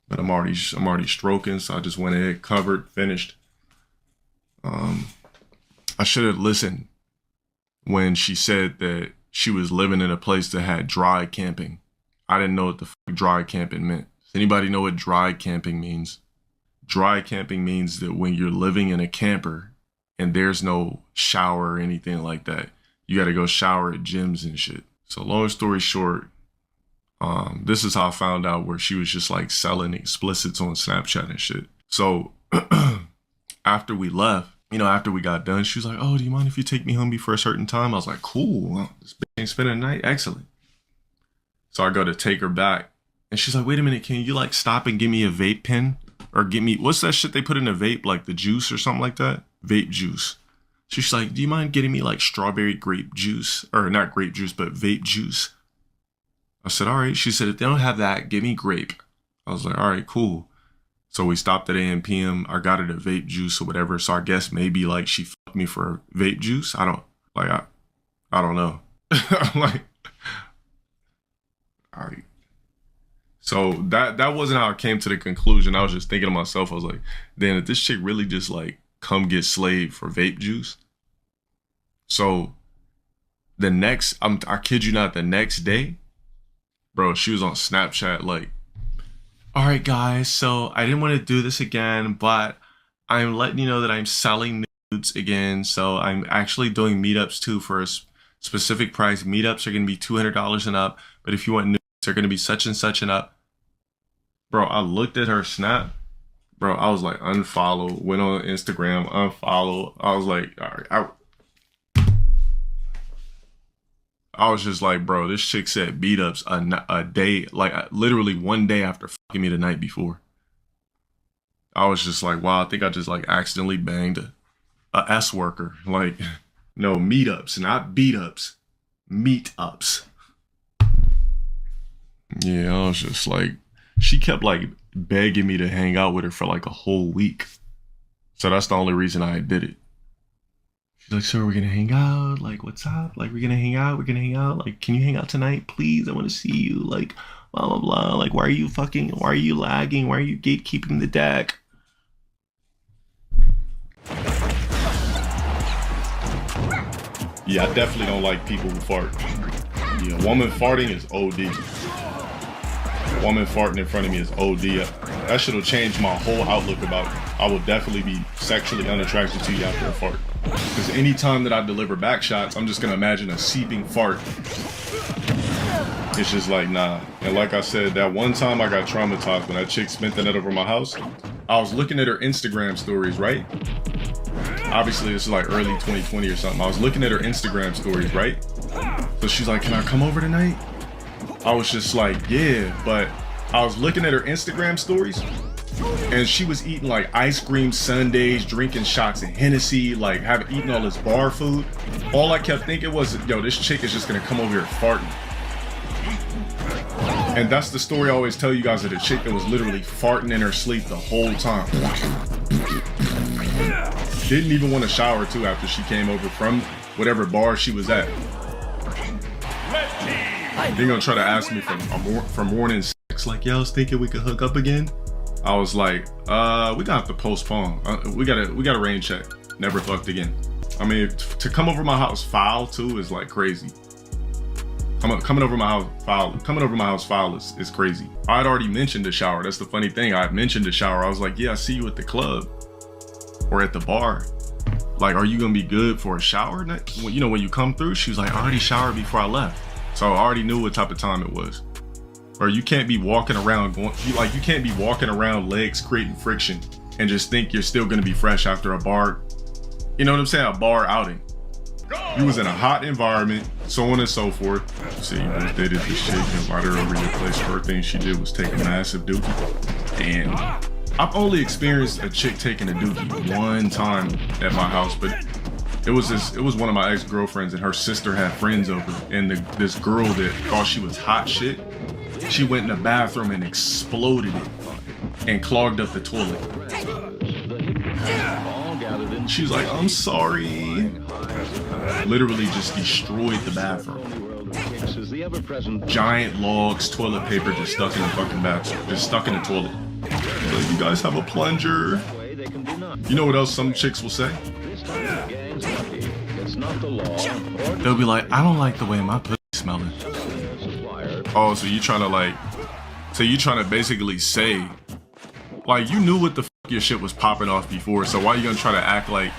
Speaker 1: But I'm already stroking, so I just went ahead, covered, finished. I should have listened when she said that she was living in a place that had dry camping. I didn't know what the fuck dry camping meant. Does anybody know what dry camping means? Dry camping means that when you're living in a camper and there's no shower or anything like that, you gotta go shower at gyms and shit. So long story short, this is how I found out where she was just like selling explicits on Snapchat and shit. So after we left, you know, after we got done, she was like, oh, do you mind if you take me home before a certain time? I was like, cool. Well, this bitch ain't spending the night. Excellent. So I go to take her back. And she's like, wait a minute, can you like stop and give me a vape pen? Or give me, what's that shit they put in a vape? Like the juice or something like that? Vape juice. She's like, do you mind getting me like strawberry grape juice? Or not grape juice, but vape juice. I said, all right. She said, if they don't have that, give me grape. I was like, all right, cool. So we stopped at A&PM. I got her the vape juice or whatever. So I guess maybe like she fucked me for vape juice. I don't know. Like, all right. So that wasn't how I came to the conclusion. I was just thinking to myself, I was like, damn, if this chick really just like come get slaved for vape juice. So the next, I kid you not, the next day, bro, she was on Snapchat like, all right, guys, so I didn't want to do this again, but I'm letting you know that I'm selling nudes again. So I'm actually doing meetups too for a specific price. Meetups are going to be $200 and up, but if you want nudes, they're going to be such and such and up. Bro, I looked at her Snap. Bro, I was like, unfollow. Went on Instagram, unfollow. I was like, all right. I was just like, bro, this chick said beat ups a day, like literally one day after fucking me the night before. I was just like, wow, I think I just like accidentally banged a S worker. Like, no, meetups, not beat ups, meetups. Yeah, I was just like, she kept like begging me to hang out with her for like a whole week. So that's the only reason I did it. She's like, so we're gonna hang out, like, what's up? Like, we're gonna hang out, like, can you hang out tonight, please? I want to see you, like, blah, blah, blah. Like, why are you lagging? Why are you gatekeeping the deck? Yeah, I definitely don't like people who fart. Yeah, woman farting is OD. Woman farting in front of me is OD. That shit'll change my whole outlook about it. I will definitely be sexually unattracted to you after a fart. Because anytime that I deliver back shots, I'm just gonna imagine a seeping fart. It's just like, nah. And like I said, that one time I got traumatized when that chick spent the night over my house. I was looking at her Instagram stories, right? Obviously, this is like early 2020 or something. I was looking at her Instagram stories, right? So she's like, can I come over tonight? I was just like, yeah, but I was looking at her Instagram stories and she was eating like ice cream sundaes, drinking shots of Hennessy, like eating all this bar food. All I kept thinking was, yo, this chick is just gonna come over here farting. And that's the story I always tell you guys, of the chick that was literally farting in her sleep the whole time. Didn't even want to shower too after she came over from whatever bar she was at. They're gonna try to ask me for morning sex, like, yeah, I was thinking we could hook up again. I was like, we gotta have to postpone. We gotta rain check. Never fucked again. I mean, to come over my house foul too is like crazy. Coming over my house foul is crazy. I'd already mentioned the shower. That's the funny thing. I had mentioned the shower. I was like, yeah, I see you at the club or at the bar. Like, are you gonna be good for a shower? You know, when you come through, she was like, I already showered before I left. So I already knew what type of time it was. Or you can't be walking around you can't be walking around legs creating friction and just think you're still gonna be fresh after a bar, you know what I'm saying, a bar outing. You was in a hot environment, so on and so forth. See, you just dated this chick, invited her over your place. First thing she did was take a massive dookie. And I've only experienced a chick taking a dookie one time at my house, but it was one of my ex-girlfriends, and her sister had friends over, and this girl that thought she was hot shit, she went in the bathroom and exploded it and clogged up the toilet. She was like, I'm sorry. Literally just destroyed the bathroom. Giant logs, toilet paper just stuck in the fucking bathroom, just stuck in the toilet. Like, you guys have a plunger? You know what else some chicks will say? they'll be like, I don't like the way my pussy smelling. Oh, so you trying to like, so you trying to basically say, like, you knew what the fuck your shit was popping off before, so why you gonna try to act like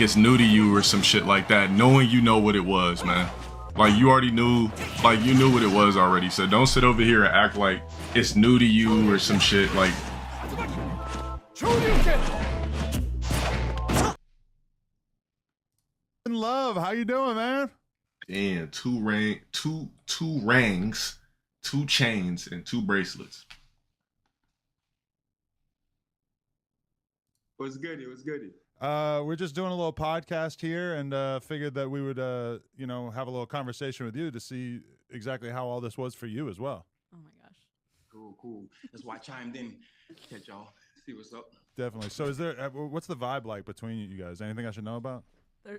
Speaker 1: it's new to you or some shit like that, knowing you know what it was, man? Like, you already knew, like, you knew what it was already, so don't sit over here and act like it's new to you or some shit, like.
Speaker 5: In love, how you doing, man?
Speaker 1: Damn, two rings, 2 chains, and 2 bracelets.
Speaker 6: What's goody? What's goody?
Speaker 5: We're just doing a little podcast here, and figured that we would, you know, have a little conversation with you to see exactly how all this was for you as well.
Speaker 7: Oh my gosh.
Speaker 6: Cool, cool. That's why I chimed in. Catch y'all. See what's up.
Speaker 5: Definitely. So, is there? What's the vibe like between you guys? Anything I should know about?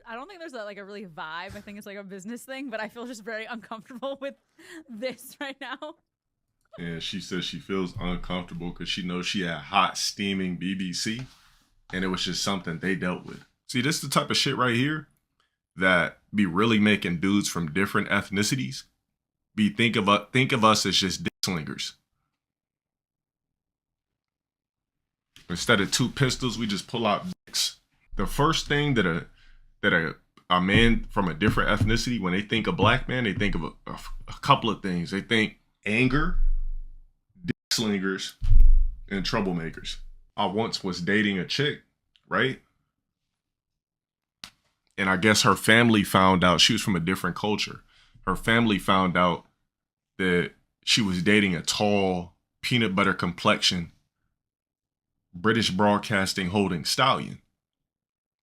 Speaker 7: I don't think there's like a really vibe. I think it's like a business thing, but I feel just very uncomfortable with this right now.
Speaker 1: And she says she feels uncomfortable because she knows she had hot, steaming BBC, and it was just something they dealt with. See, this is the type of shit right here that be really making dudes from different ethnicities think of us as just dick slingers. Instead of 2 pistols, we just pull out dicks. The first thing that a man from a different ethnicity, when they think of black man, they think of a couple of things. They think anger, dick slingers, and troublemakers. I once was dating a chick, right? And I guess her family found out, she was from a different culture. Her family found out that she was dating a tall, peanut butter complexion, British Broadcasting holding stallion.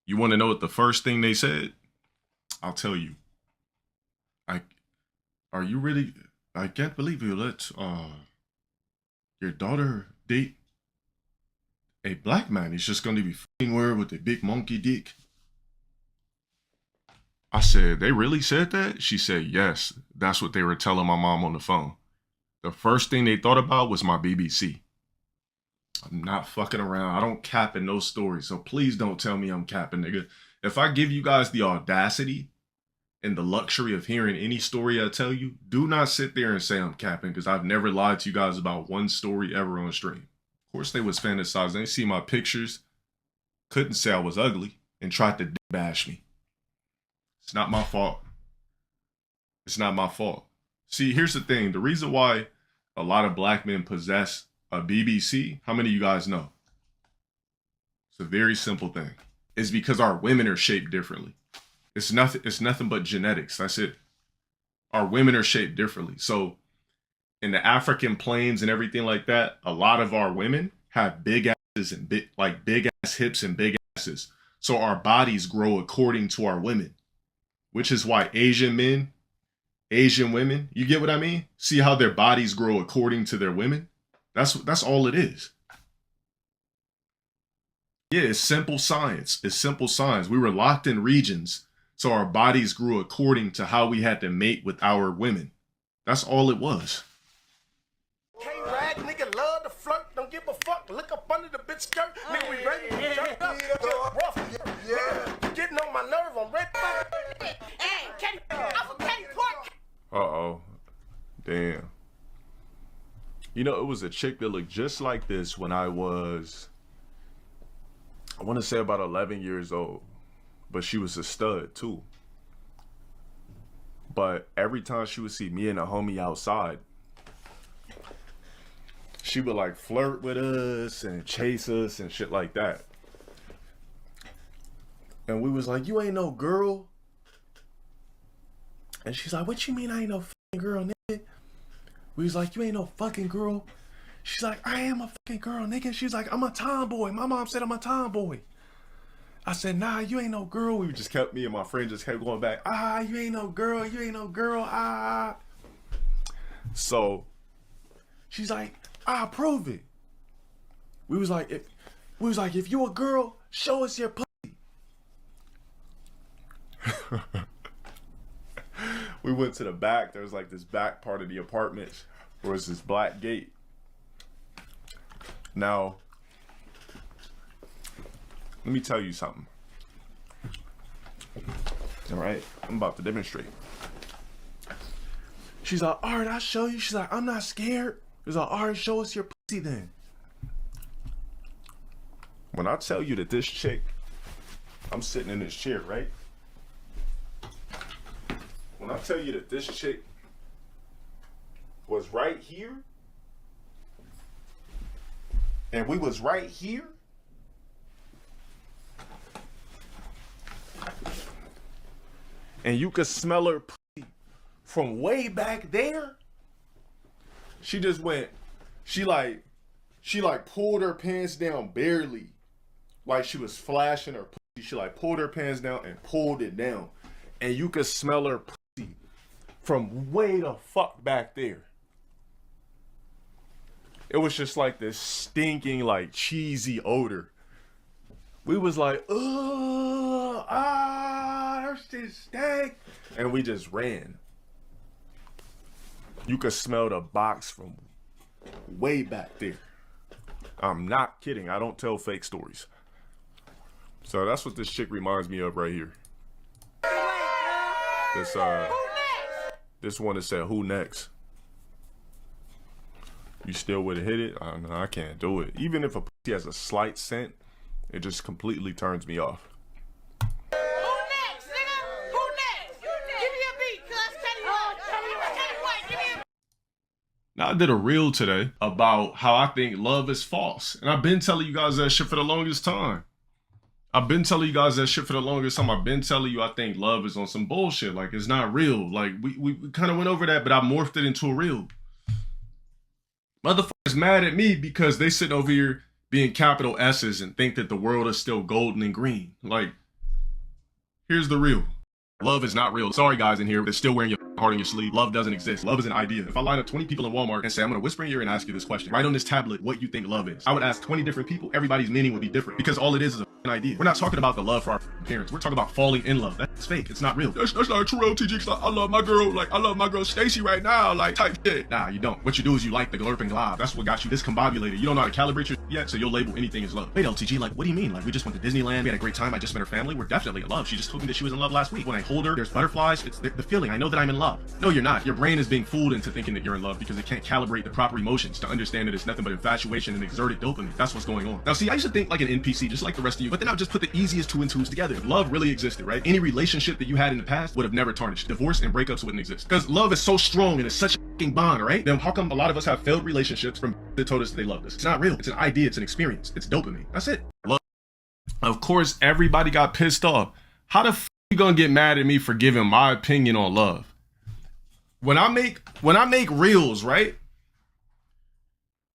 Speaker 1: You want to know what the first thing they said? I'll tell you. Are you really? I can't believe you let your daughter date a black man. He's just going to be f***ing her with a big monkey dick. I said, they really said that? She said, yes. That's what they were telling my mom on the phone. The first thing they thought about was my BBC. I'm not fucking around. I don't cap in those stories. So please don't tell me I'm capping, nigga. If I give you guys the audacity and the luxury of hearing any story I tell you, do not sit there and say I'm capping, because I've never lied to you guys about one story ever on stream. Of course they was fantasizing. They see my pictures, couldn't say I was ugly, and tried to bash me. It's not my fault. It's not my fault. See, here's the thing. The reason why a lot of black men possess a BBC, how many of you guys know? It's a very simple thing. It's because our women are shaped differently. It's nothing but genetics. That's it. Our women are shaped differently. So in the African plains and everything like that, a lot of our women have big asses and big ass hips and big asses. So our bodies grow according to our women, which is why Asian men, Asian women, you get what I mean? See how their bodies grow according to their women? That's all it is. Yeah, it's simple science. It's simple science. We were locked in regions, so our bodies grew according to how we had to mate with our women. That's all it was.
Speaker 8: K-Rag, nigga love to flirt, don't give a fuck, look up under the bitch skirt, nigga we ready to jerk up, rough, yeah, getting on my nerve, I'm ready. Hey, Katy, I'm from Katy Park.
Speaker 1: Uh-oh. Damn. You know, it was a chick that looked just like this when I was, I want to say about 11 years old, but she was a stud too. But every time she would see me and a homie outside, she would like flirt with us and chase us and shit like that. And we was like, you ain't no girl. And she's like, what you mean I ain't no fucking girl, nigga? We was like, you ain't no fucking girl. She's like, I am a fucking girl, nigga. She's like, I'm a tomboy. My mom said I'm a tomboy. I said, nah, you ain't no girl. We just kept, me and my friend just kept going back. You ain't no girl. You ain't no girl. So she's like, prove it. We was like, if you a girl, show us your pussy. We went to the back. There was like this back part of the apartment where was this black gate. Now, let me tell you something. All right, I'm about to demonstrate. She's like, all right, I'll show you. She's like, I'm not scared. He's like, all right, show us your pussy then. When I tell you that this chick, I'm sitting in this chair, right? When I tell you that this chick was right here, and we was right here, and you could smell her pussy from way back there, she just went, she like pulled her pants down barely, like she was flashing her pussy. She like pulled her pants down and pulled it down, and you could smell her pussy from way the fuck back there. It was just like this stinking, like cheesy odor. We was like, that shit stank, and we just ran. You could smell the box from way back there. I'm not kidding. I don't tell fake stories. So that's what this chick reminds me of right here. This one that said, who next? You still would have hit it? No, I can't do it. Even if a pussy has a slight scent, it just completely turns me off.
Speaker 8: Who next, nigga? Who next? Give me a beat, cuz. Tell me what. Give me a beat.
Speaker 1: Now, I did a reel today about how I think love is false. And I've been telling you guys that shit for the longest time. I've been telling you guys that shit for the longest time. I've been telling you I think love is on some bullshit. Like, it's not real. Like, we kind of went over that, but I morphed it into a reel. Motherfuckers mad at me because they sitting over here being capital S's and think that the world is still golden and green. Like, here's the real. Love is not real. Sorry guys in here that's still wearing your heart on your sleeve. Love doesn't exist. Love is an idea. If I line up 20 people in Walmart and say, I'm gonna whisper in your ear and ask you this question, write on this tablet what you think love is. I would ask 20 different people. Everybody's meaning would be different because all it is a idea. We're not talking about the love for our parents. We're talking about falling in love. That's fake. It's not real. That's not true, LTG. Cause I love my girl. Like, I love my girl Stacy right now. Like, type shit. Nah, you don't. What you do is you like the glurp and glob. That's what got you discombobulated. You don't know how to calibrate your yet, so you'll label anything as love. Wait, LTG, like, what do you mean? Like, we just went to Disneyland. We had a great time. I just met her family. We're definitely in love. She just told me that she was in love last week. When I hold her, there's butterflies. It's the feeling. I know that I'm in love. No, you're not. Your brain is being fooled into thinking that you're in love because it can't calibrate the proper emotions to understand that it's nothing but infatuation and exerted dopamine. That's what's going on. Now, see, I used to think like an NPC, just like the rest of you, but then I would just put the easiest 2 and 2s together. If love really existed, right? Any relationship that you had in the past would have never tarnished. Divorce and breakups wouldn't exist. Because love is so strong and it's such a fucking bond, right? Then how come a lot of us have failed relationships from that told us they loved us? It's not real. It's an idea. It's an experience. It's dopamine. That's it. Love. Of course, everybody got pissed off. How the f you gonna get mad at me for giving my opinion on love? When I make reels, right?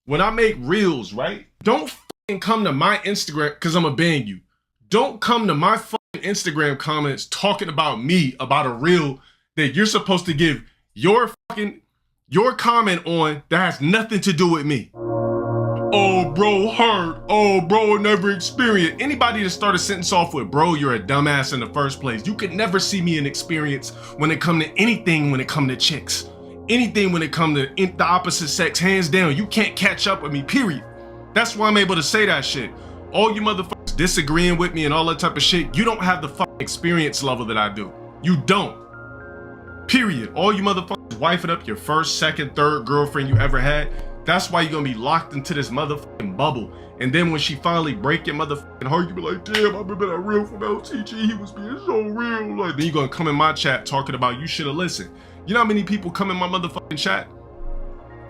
Speaker 1: When I make reels, right? Don't fucking come to my Instagram, because I'm gonna ban you. Don't come to my fucking Instagram comments talking about me, about a reel that you're supposed to give your comment on that has nothing to do with me. Oh, bro, hurt. Oh, bro, never experienced. Anybody that started a sentence off with, bro, you're a dumbass in the first place. You could never see me in experience when it come to anything, when it come to chicks. Anything when it come to the opposite sex, hands down. You can't catch up with me, period. That's why I'm able to say that shit. All you motherfuckers disagreeing with me and all that type of shit, you don't have the fucking experience level that I do. You don't. Period. All you motherfuckers wifing up your first, second, third girlfriend you ever had. That's why you're gonna be locked into this motherfucking bubble. And then when she finally break your motherfucking heart, you be like, damn, I remember that real from LTG. He was being so real. Like, then you gonna come in my chat talking about you should have listened. You know how many people come in my motherfucking chat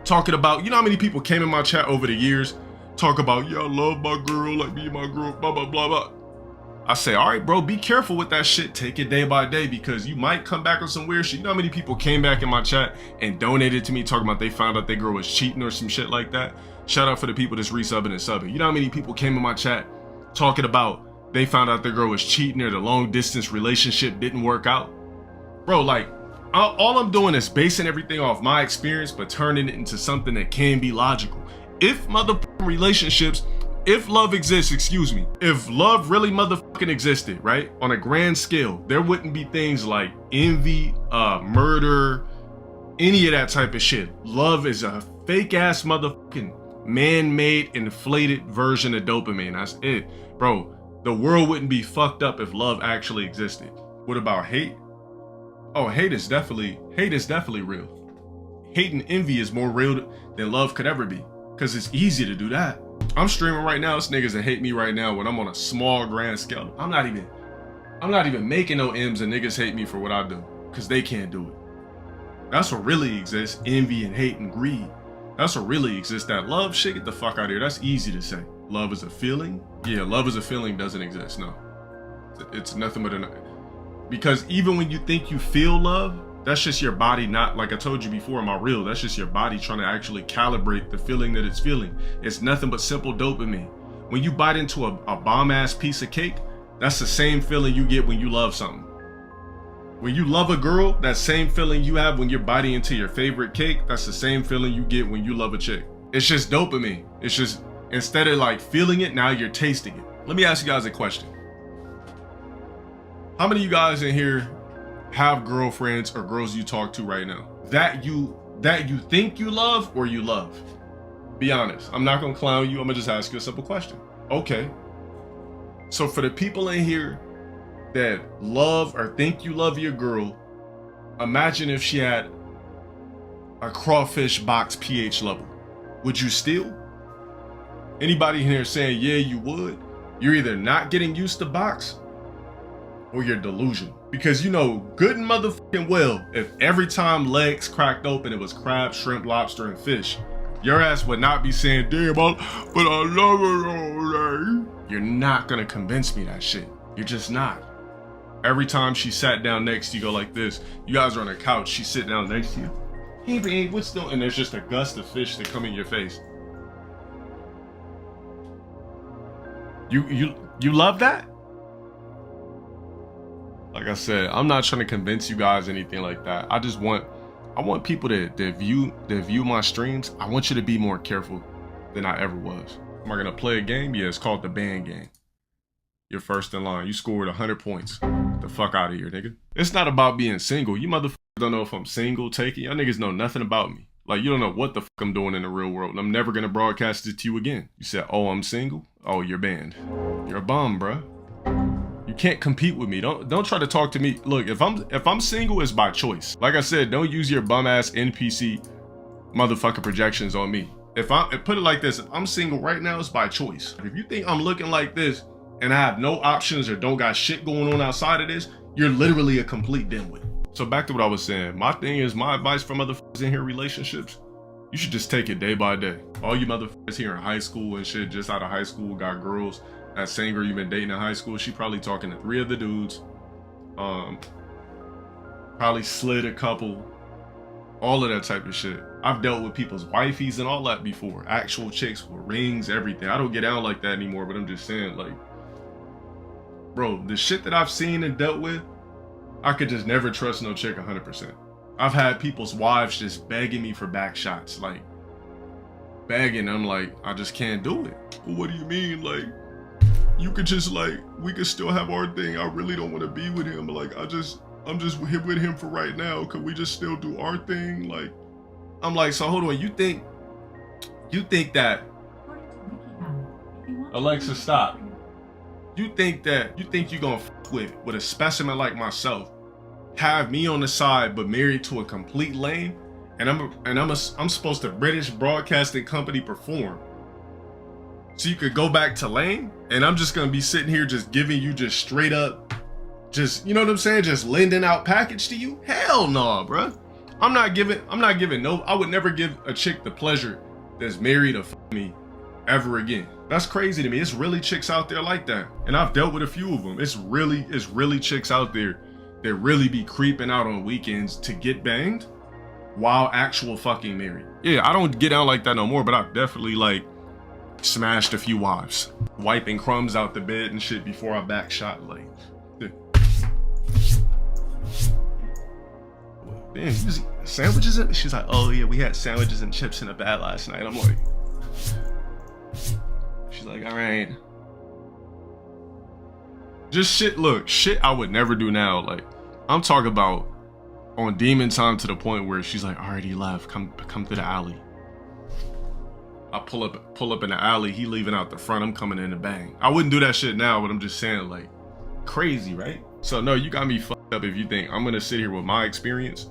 Speaker 1: talking about, you know how many people came in my chat over the years talk about, yeah, I love my girl, like me and my girl, blah, blah, blah, blah. I say, all right, bro, be careful with that shit. Take it day by day because you might come back on some weird shit. You know how many people came back in my chat and donated to me talking about they found out their girl was cheating or some shit like that? Shout out for the people that's resubbing and subbing. You know how many people came in my chat talking about they found out their girl was cheating or the long distance relationship didn't work out? Bro, like, all I'm doing is basing everything off my experience, but turning it into something that can be logical. If motherfucking relationships, if love exists, excuse me, if love really motherfucking existed, right? On a grand scale, there wouldn't be things like envy, murder, any of that type of shit. Love is a fake ass motherfucking man-made inflated version of dopamine. That's it. Bro, the world wouldn't be fucked up if love actually existed. What about hate? Oh, hate is definitely real. Hate and envy is more real than love could ever be, because it's easy to do that. I'm streaming right now. It's niggas that hate me right now when I'm on a small grand scale. I'm not even making no M's, and niggas hate me for what I do because they can't do it. That's what really exists. Envy and hate and greed. That's what really exists. That love shit, get the fuck out of here. That's easy to say. Love is a feeling. Yeah, love is a feeling doesn't exist. No, it's nothing but because even when you think you feel love, that's just your body, not, like I told you before in my reel, that's just your body trying to actually calibrate the feeling that it's feeling. It's nothing but simple dopamine. When you bite into a bomb-ass piece of cake, that's the same feeling you get when you love something. When you love a girl, that same feeling you have when you're biting into your favorite cake, that's the same feeling you get when you love a chick. It's just dopamine. It's just, instead of like feeling it, now you're tasting it. Let me ask you guys a question. How many of you guys in here have girlfriends or girls you talk to right now that you think you love or you love? Be honest. I'm not gonna clown you. I'm gonna just ask you a simple question. Okay. So for the people in here that love or think you love your girl, imagine if she had a crawfish box pH level. Would you still? Anybody in here saying, yeah, you would? You're either not getting used to box or you're delusional. Because you know good and motherfucking well, if every time legs cracked open it was crab, shrimp, lobster, and fish, your ass would not be saying, damn, but I love it all day. You're not gonna convince me that shit. You're just not. Every time she sat down next to you, go like this. You guys are on a couch, she sit down next to you. Hey babe, what's doing? And there's just a gust of fish that come in your face. You love that? Like I said, I'm not trying to convince you guys anything like that. I want people that view my streams. I want you to be more careful than I ever was. Am I gonna play a game? Yeah, it's called the band game. You're first in line. You scored 100 points. The fuck out of here, nigga. It's not about being single. You motherfuckers don't know if I'm single, taking. Y'all niggas know nothing about me. Like, you don't know what the fuck I'm doing in the real world. I'm never gonna broadcast it to you again. You said, oh, I'm single? Oh, you're banned. You're a bum, bruh. You can't compete with me. Don't try to talk to me. Look, if I'm single, it's by choice. Like I said, don't use your bum ass NPC motherfucking projections on me. Put it like this, if I'm single right now, it's by choice. If you think I'm looking like this and I have no options or don't got shit going on outside of this, you're literally a complete dimwit. So back to what I was saying. My thing is, my advice for motherfuckers in here relationships, you should just take it day by day. All you motherfuckers here in high school and shit, just out of high school, got girls. That same girl you've been dating in high school, she probably talking to 3 other dudes. Probably slid a couple. All of that type of shit. I've dealt with people's wifeys and all that before. Actual chicks with rings, everything. I don't get out like that anymore, but I'm just saying, like, bro, the shit that I've seen and dealt with, I could just never trust no chick 100%. I've had people's wives just begging me for back shots, like, begging. I'm like, I just can't do it. Well, what do you mean? Like, you could just, like, we could still have our thing. I really don't want to be with him. Like, I'm just with him for right now. Could we just still do our thing? Like, I'm like, so hold on. You think that, Alexa, stop. You think you're gonna f with a specimen like myself, have me on the side but married to a complete lame, and I'm supposed to British Broadcasting Company perform, so you could go back to lame, and I'm just gonna be sitting here just giving you just straight up, just, you know what I'm saying, just lending out package to you? Hell no, bruh. I'm not giving no. I would never give a chick the pleasure that's married to f me ever again. That's crazy to me. It's really chicks out there like that, and I've dealt with a few of them. It's really chicks out there that really be creeping out on weekends to get banged while actual fucking married. Yeah, I don't get out like that no more, but I've definitely, like, smashed a few wives, wiping crumbs out the bed and shit before I back shot. Like, damn, sandwiches? She's like, oh yeah, we had sandwiches and chips in the bed last night. I'm like, she's like, all right. Just shit, look, shit I would never do now. Like, I'm talking about on demon time to the point where she's like, already left, come to the alley. I pull up in the alley, he leaving out the front, I'm coming in to bang. I wouldn't do that shit now, but I'm just saying, like, crazy, right? So no, you got me up if you think I'm gonna sit here with my experience,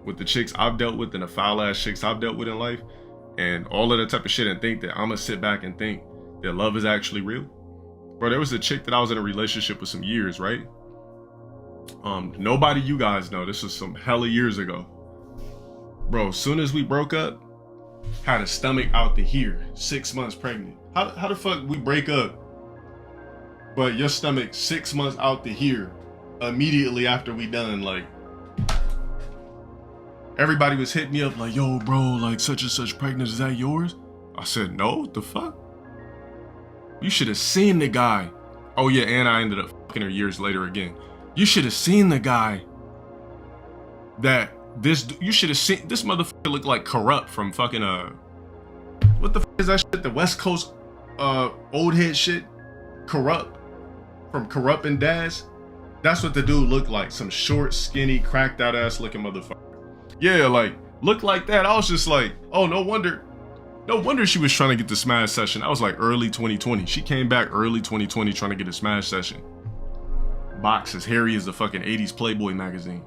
Speaker 1: with the chicks I've dealt with and the foul ass chicks I've dealt with in life, and all of that type of shit, and think that I'm gonna sit back and think that love is actually real. Bro, there was a chick that I was in a relationship with some years, right? Nobody you guys know, this was some hella years ago. Bro, as soon as we broke up, had a stomach out to here, 6 months pregnant. How the fuck we break up, but your stomach 6 months out to here immediately after we done? Like, everybody was hitting me up like, yo, bro, like such and such pregnant, is that yours? I said, no, what the fuck? You should have seen the guy. Oh yeah, and I ended up fucking her years later again. You should have seen the guy that you should have seen. This motherfucker looked like Corrupt from fucking, what the fuck is that shit? The West Coast, old head shit? Corrupt. From Corrupt and Daz. That's what the dude looked like. Some short, skinny, cracked out ass looking motherfucker. Yeah, like, looked like that. I was just like, oh, no wonder she was trying to get the smash session. I was like early 2020. She came back early 2020 trying to get a smash session. Box as hairy as the fucking 80s Playboy magazine.